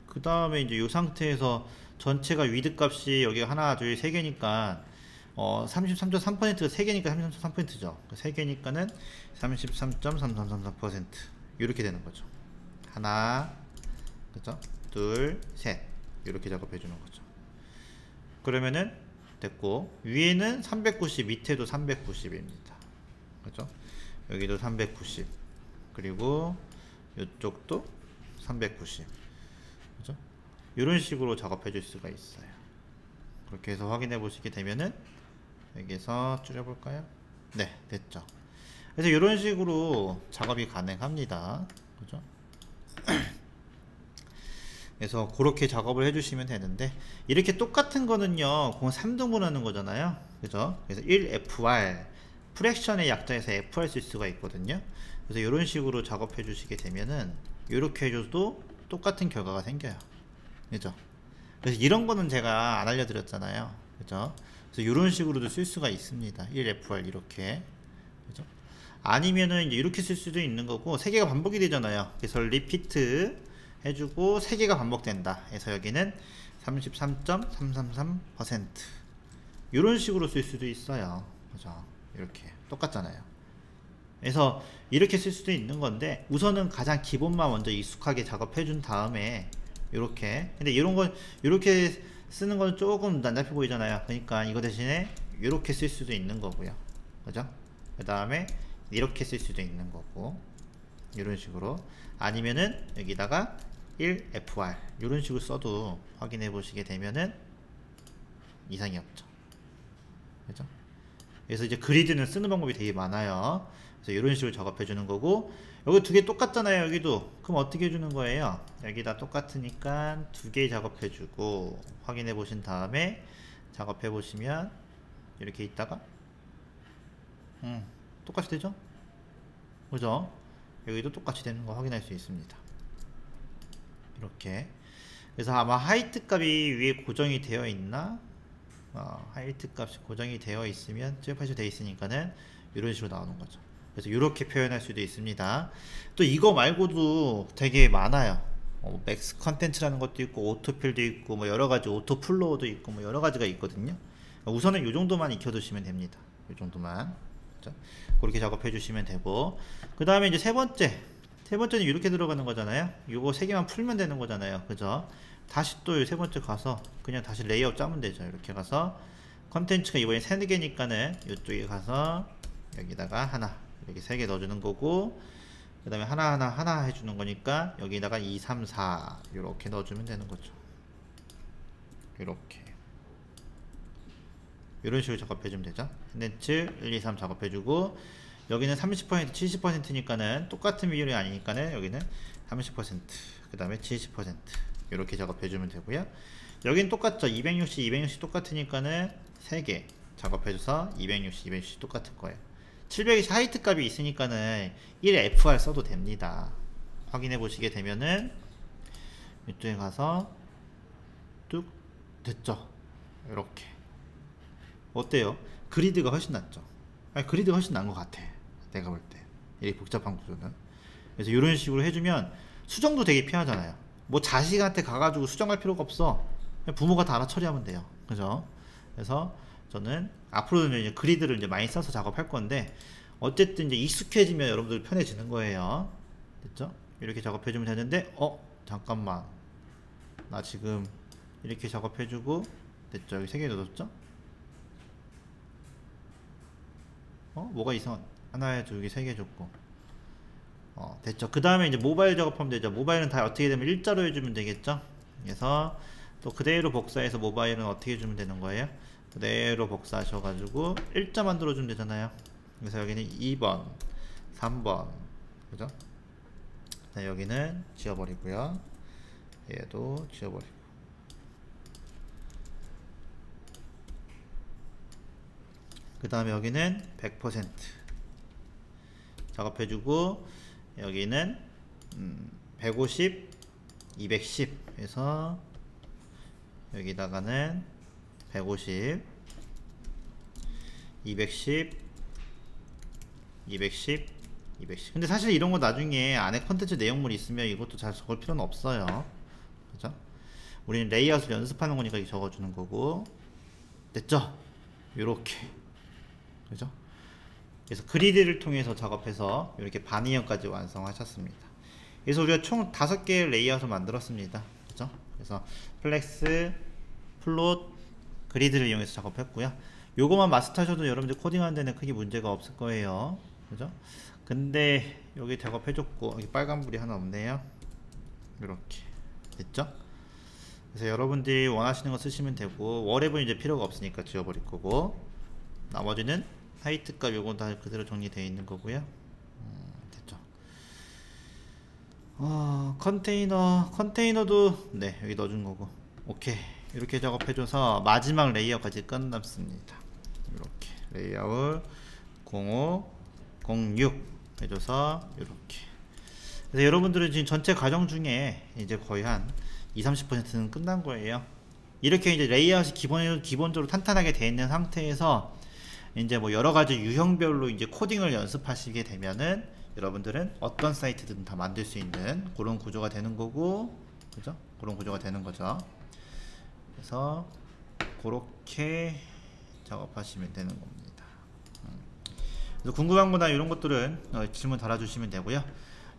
그 다음에 이제 이 상태에서 전체가 위드 값이 여기 하나 둘 세 개니까 33.3%가 3개니까 33.3%죠. 3개니까는 33.3334% 이렇게 되는 거죠. 하나, 그죠? 둘, 셋 이렇게 작업해 주는 거죠. 그러면은 됐고, 위에는 390, 밑에도 390입니다. 그죠? 여기도 390, 그리고 이쪽도 390, 그죠? 이런 식으로 작업해 줄 수가 있어요. 그렇게 해서 확인해 보시게 되면은 여기서 줄여볼까요? 네, 됐죠. 그래서 이런 식으로 작업이 가능합니다. 그죠? 그래서 그렇게 작업을 해주시면 되는데, 이렇게 똑같은 거는요, 공 3등분 하는 거잖아요. 그죠? 그래서 1FR, 프랙션의 약자에서 FR 쓸 수가 있거든요. 그래서 이런 식으로 작업해 주시게 되면은, 이렇게 해줘도 똑같은 결과가 생겨요. 그죠? 그래서 이런 거는 제가 안 알려드렸잖아요. 그죠? 그래서 이런 식으로도 쓸 수가 있습니다. 1FR 이렇게. 그죠? 아니면은 이제 이렇게 쓸 수도 있는 거고, 3개가 반복이 되잖아요. 그래서 리피트 해주고 3개가 반복된다 해서 여기는 33.333% 이런 식으로 쓸 수도 있어요. 그죠? 이렇게 똑같잖아요. 그래서 이렇게 쓸 수도 있는 건데, 우선은 가장 기본만 먼저 익숙하게 작업해 준 다음에 이렇게, 근데 이런 건 이렇게 쓰는 건 조금 난잡해 보이잖아요. 그러니까 이거 대신에 이렇게 쓸 수도 있는 거고요. 그죠? 그 다음에 이렇게 쓸 수도 있는 거고, 이런 식으로. 아니면은 여기다가 1FR 이런 식으로 써도 확인해 보시게 되면은 이상이 없죠. 그죠? 그래서 이제 그리드는 쓰는 방법이 되게 많아요. 그래서 이런 식으로 작업해 주는 거고, 여기 두 개 똑같잖아요. 여기도. 그럼 어떻게 해주는 거예요? 여기다 똑같으니까 두 개 작업해 주고, 확인해 보신 다음에 작업해 보시면 이렇게 있다가 똑같이 되죠? 그죠? 여기도 똑같이 되는 거 확인할 수 있습니다. 이렇게. 그래서 아마 하이트 값이 위에 고정이 되어 있나? 하이트 값이 고정이 되어 있으면 잽하시 되어 있으니까는 이런 식으로 나오는 거죠. 그래서 이렇게 표현할 수도 있습니다. 또 이거 말고도 되게 많아요. 맥스 컨텐츠라는 것도 있고, 오토필도 있고, 뭐 여러가지 오토 플로우도 있고, 뭐 여러가지가 있거든요. 우선은 이 정도만 익혀두시면 됩니다. 이 정도만. 그렇죠? 그렇게 작업해 주시면 되고, 그 다음에 이제 세 번째는 이렇게 들어가는 거잖아요. 요거 3개만 풀면 되는 거잖아요. 그죠? 다시 또 세 번째 가서 그냥 다시 레이아웃 짜면 되죠. 이렇게 가서 컨텐츠가 이번에 3개니까는 이쪽에 가서 여기다가 하나, 이렇게 3개 넣어주는 거고, 그 다음에 하나 해주는 거니까 여기다가 2, 3, 4 이렇게 넣어주면 되는 거죠. 이렇게 이런 식으로 작업해주면 되죠. 컨텐츠 1, 2, 3 작업해주고, 여기는 30%, 70%니까는 똑같은 비율이 아니니까는 여기는 30%, 그 다음에 70% 이렇게 작업해주면 되고요. 여기는 똑같죠. 260, 260 똑같으니까는 3개 작업해줘서 260, 260 똑같을 거예요. 720 하이트 값이 있으니까는 1FR 써도 됩니다. 확인해 보시게 되면은 이쪽에 가서 뚝 됐죠. 이렇게. 어때요? 그리드가 훨씬 낫죠. 아니, 그리드가 훨씬 나은 것 같아. 내가 볼 때. 이 복잡한 구조는. 그래서 이런 식으로 해주면 수정도 되게 편하잖아요. 뭐 자식한테 가가지고 수정할 필요가 없어. 그냥 부모가 다 알아 처리하면 돼요. 그죠? 그래서 저는 앞으로는 이제 그리드를 이제 많이 써서 작업할 건데, 어쨌든 이제 익숙해지면 여러분들 편해지는 거예요. 됐죠? 이렇게 작업해주면 되는데, 잠깐만. 나 지금 이렇게 작업해주고, 됐죠? 여기 3개 넣었죠? 뭐가 이상, 하나에 2개, 3개 줬고, 됐죠. 그 다음에 이제 모바일 작업하면 되죠. 모바일은 다 어떻게 되면 일자로 해주면 되겠죠. 그래서 또 그대로 복사해서 모바일은 어떻게 해주면 되는 거예요? 그대로 복사하셔가지고 일자 만들어주면 되잖아요. 그래서 여기는 2번, 3번, 그죠? 자, 여기는 지워버리고요. 얘도 지워버리고. 그 다음에 여기는 100% 작업해주고, 여기는 150, 210 해서 여기다가는 150, 210, 210, 210. 근데 사실 이런 거 나중에 안에 컨텐츠 내용물이 있으면 이것도 잘 적을 필요는 없어요. 그죠? 우리는 레이아웃을 연습하는 거니까 이렇게 적어주는 거고. 됐죠? 요렇게. 그죠? 그래서 그리드를 통해서 작업해서 이렇게 반이형까지 완성하셨습니다. 그래서 우리가 총 5개의 레이아웃을 만들었습니다. 그죠? 그래서 플렉스, 플롯, 그리드를 이용해서 작업했고요. 요거만 마스터하셔도 여러분들 코딩하는 데는 크게 문제가 없을 거예요. 그죠? 근데 여기 작업해줬고, 여기 빨간불이 하나 없네요. 이렇게 됐죠? 그래서 여러분들이 원하시는 거 쓰시면 되고, 월앱은 이제 필요가 없으니까 지워버릴 거고, 나머지는 하이트 값 요건 다 그대로 정리되어 있는 거고요. 됐죠? 컨테이너도 네, 여기 넣어준 거고. 오케이. 이렇게 작업해줘서 마지막 레이아웃까지 끝났습니다. 이렇게 레이아웃 05, 06 해줘서 이렇게. 그래서 여러분들은 지금 전체 과정 중에 이제 거의 한 20-30%는 끝난 거예요. 이렇게 이제 레이아웃이 기본적으로 탄탄하게 되어 있는 상태에서 이제 뭐 여러 가지 유형별로 이제 코딩을 연습하시게 되면은 여러분들은 어떤 사이트든 다 만들 수 있는 그런 구조가 되는 거고, 그죠? 그런 구조가 되는 거죠. 그래서 그렇게 작업하시면 되는 겁니다. 그래서 궁금한 거나 이런 것들은 질문 달아주시면 되고요.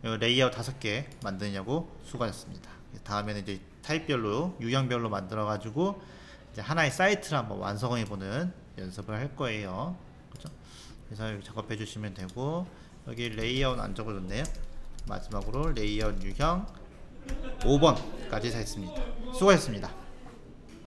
레이아웃 5개 만드냐고 수고하셨습니다. 다음에는 이제 타입별로 유형별로 만들어 가지고 이제 하나의 사이트를 한번 완성해보는 연습을 할 거예요. 그죠? 그래서 여기 작업해 주시면 되고, 여기 레이아웃 안 적어줬네요. 마지막으로 레이아웃 유형 5번까지 했습니다. 수고하셨습니다.